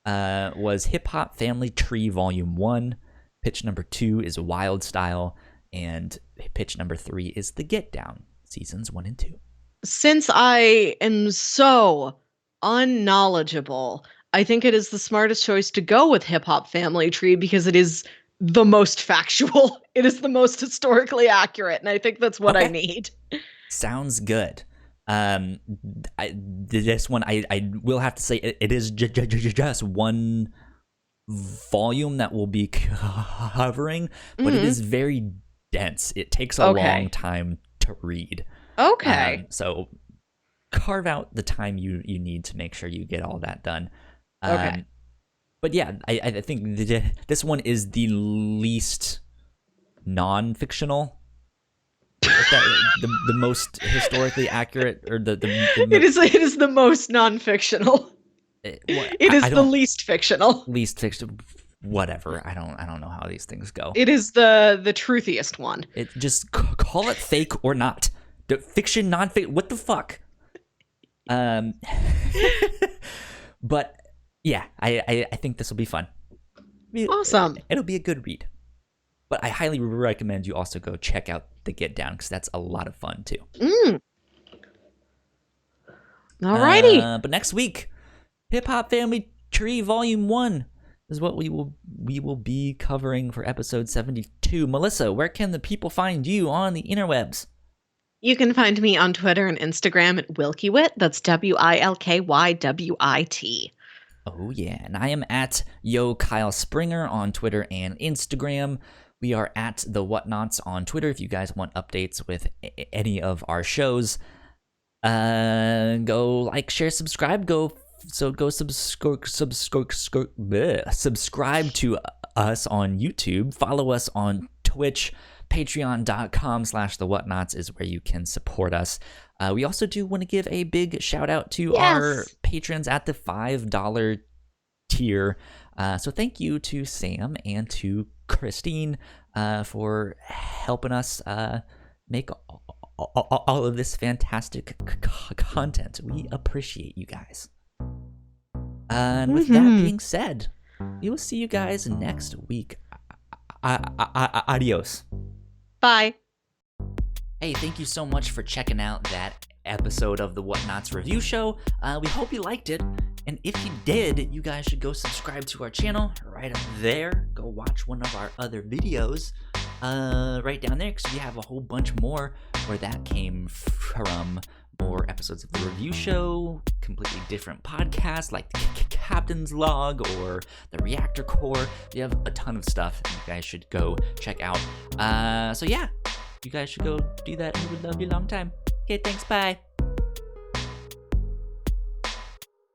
was Hip Hop Family Tree Volume 1. Pitch number 2 is Wild Style. And pitch number 3 is The Get Down, seasons 1 and 2. Since I am so unknowledgeable, I think it is the smartest choice to go with Hip Hop Family Tree because it is the most factual. It is the most historically accurate, and I think that's what I need. Sounds good. This one, I will have to say, it is just one volume that we'll be covering, but it is very dense. It takes a long time to read. Okay. So carve out the time you need to make sure you get all that done. Okay. But yeah, I think this one is the least non-fictional. The most historically accurate, or the it is the most non-fictional. It is the least fictional. Least fictional. Whatever. I don't know how these things go. It is the truthiest one. It just call it fake or not. Fiction, non-fiction. What the fuck? But yeah, I think this will be fun. Awesome. It'll be a good read. But I highly recommend you also go check out The Get Down because that's a lot of fun too. Alrighty. But next week, Hip Hop Family Tree Volume 1 is what we will be covering for episode 72. Melissa, where can the people find you on the interwebs? You can find me on Twitter and Instagram at WilkyWit. That's WILKYWIT. Oh yeah, and I am at Yo Kyle Springer on Twitter and Instagram. We are at the Whatnauts on Twitter if you guys want updates with any of our shows. Go like, share, subscribe. Subscribe to us on YouTube. Follow us on Twitch. Patreon.com/the Whatnauts is where you can support us. We also do want to give a big shout out to our patrons at the $5 tier. So thank you to Sam and to Christine for helping us make all of this fantastic content. We appreciate you guys. And with that being said, we will see you guys next week. Adios. Bye. Hey, thank you so much for checking out that episode of the Whatnauts review show. We hope you liked it. And if you did, you guys should go subscribe to our channel right up there. Go watch one of our other videos right down there because we have a whole bunch more where that came from. More episodes of the review show, completely different podcasts like the Captain's Log or the Reactor Core. We have a ton of stuff you guys should go check out. So yeah, you guys should go do that and we would love you a long time. Okay, thanks, bye.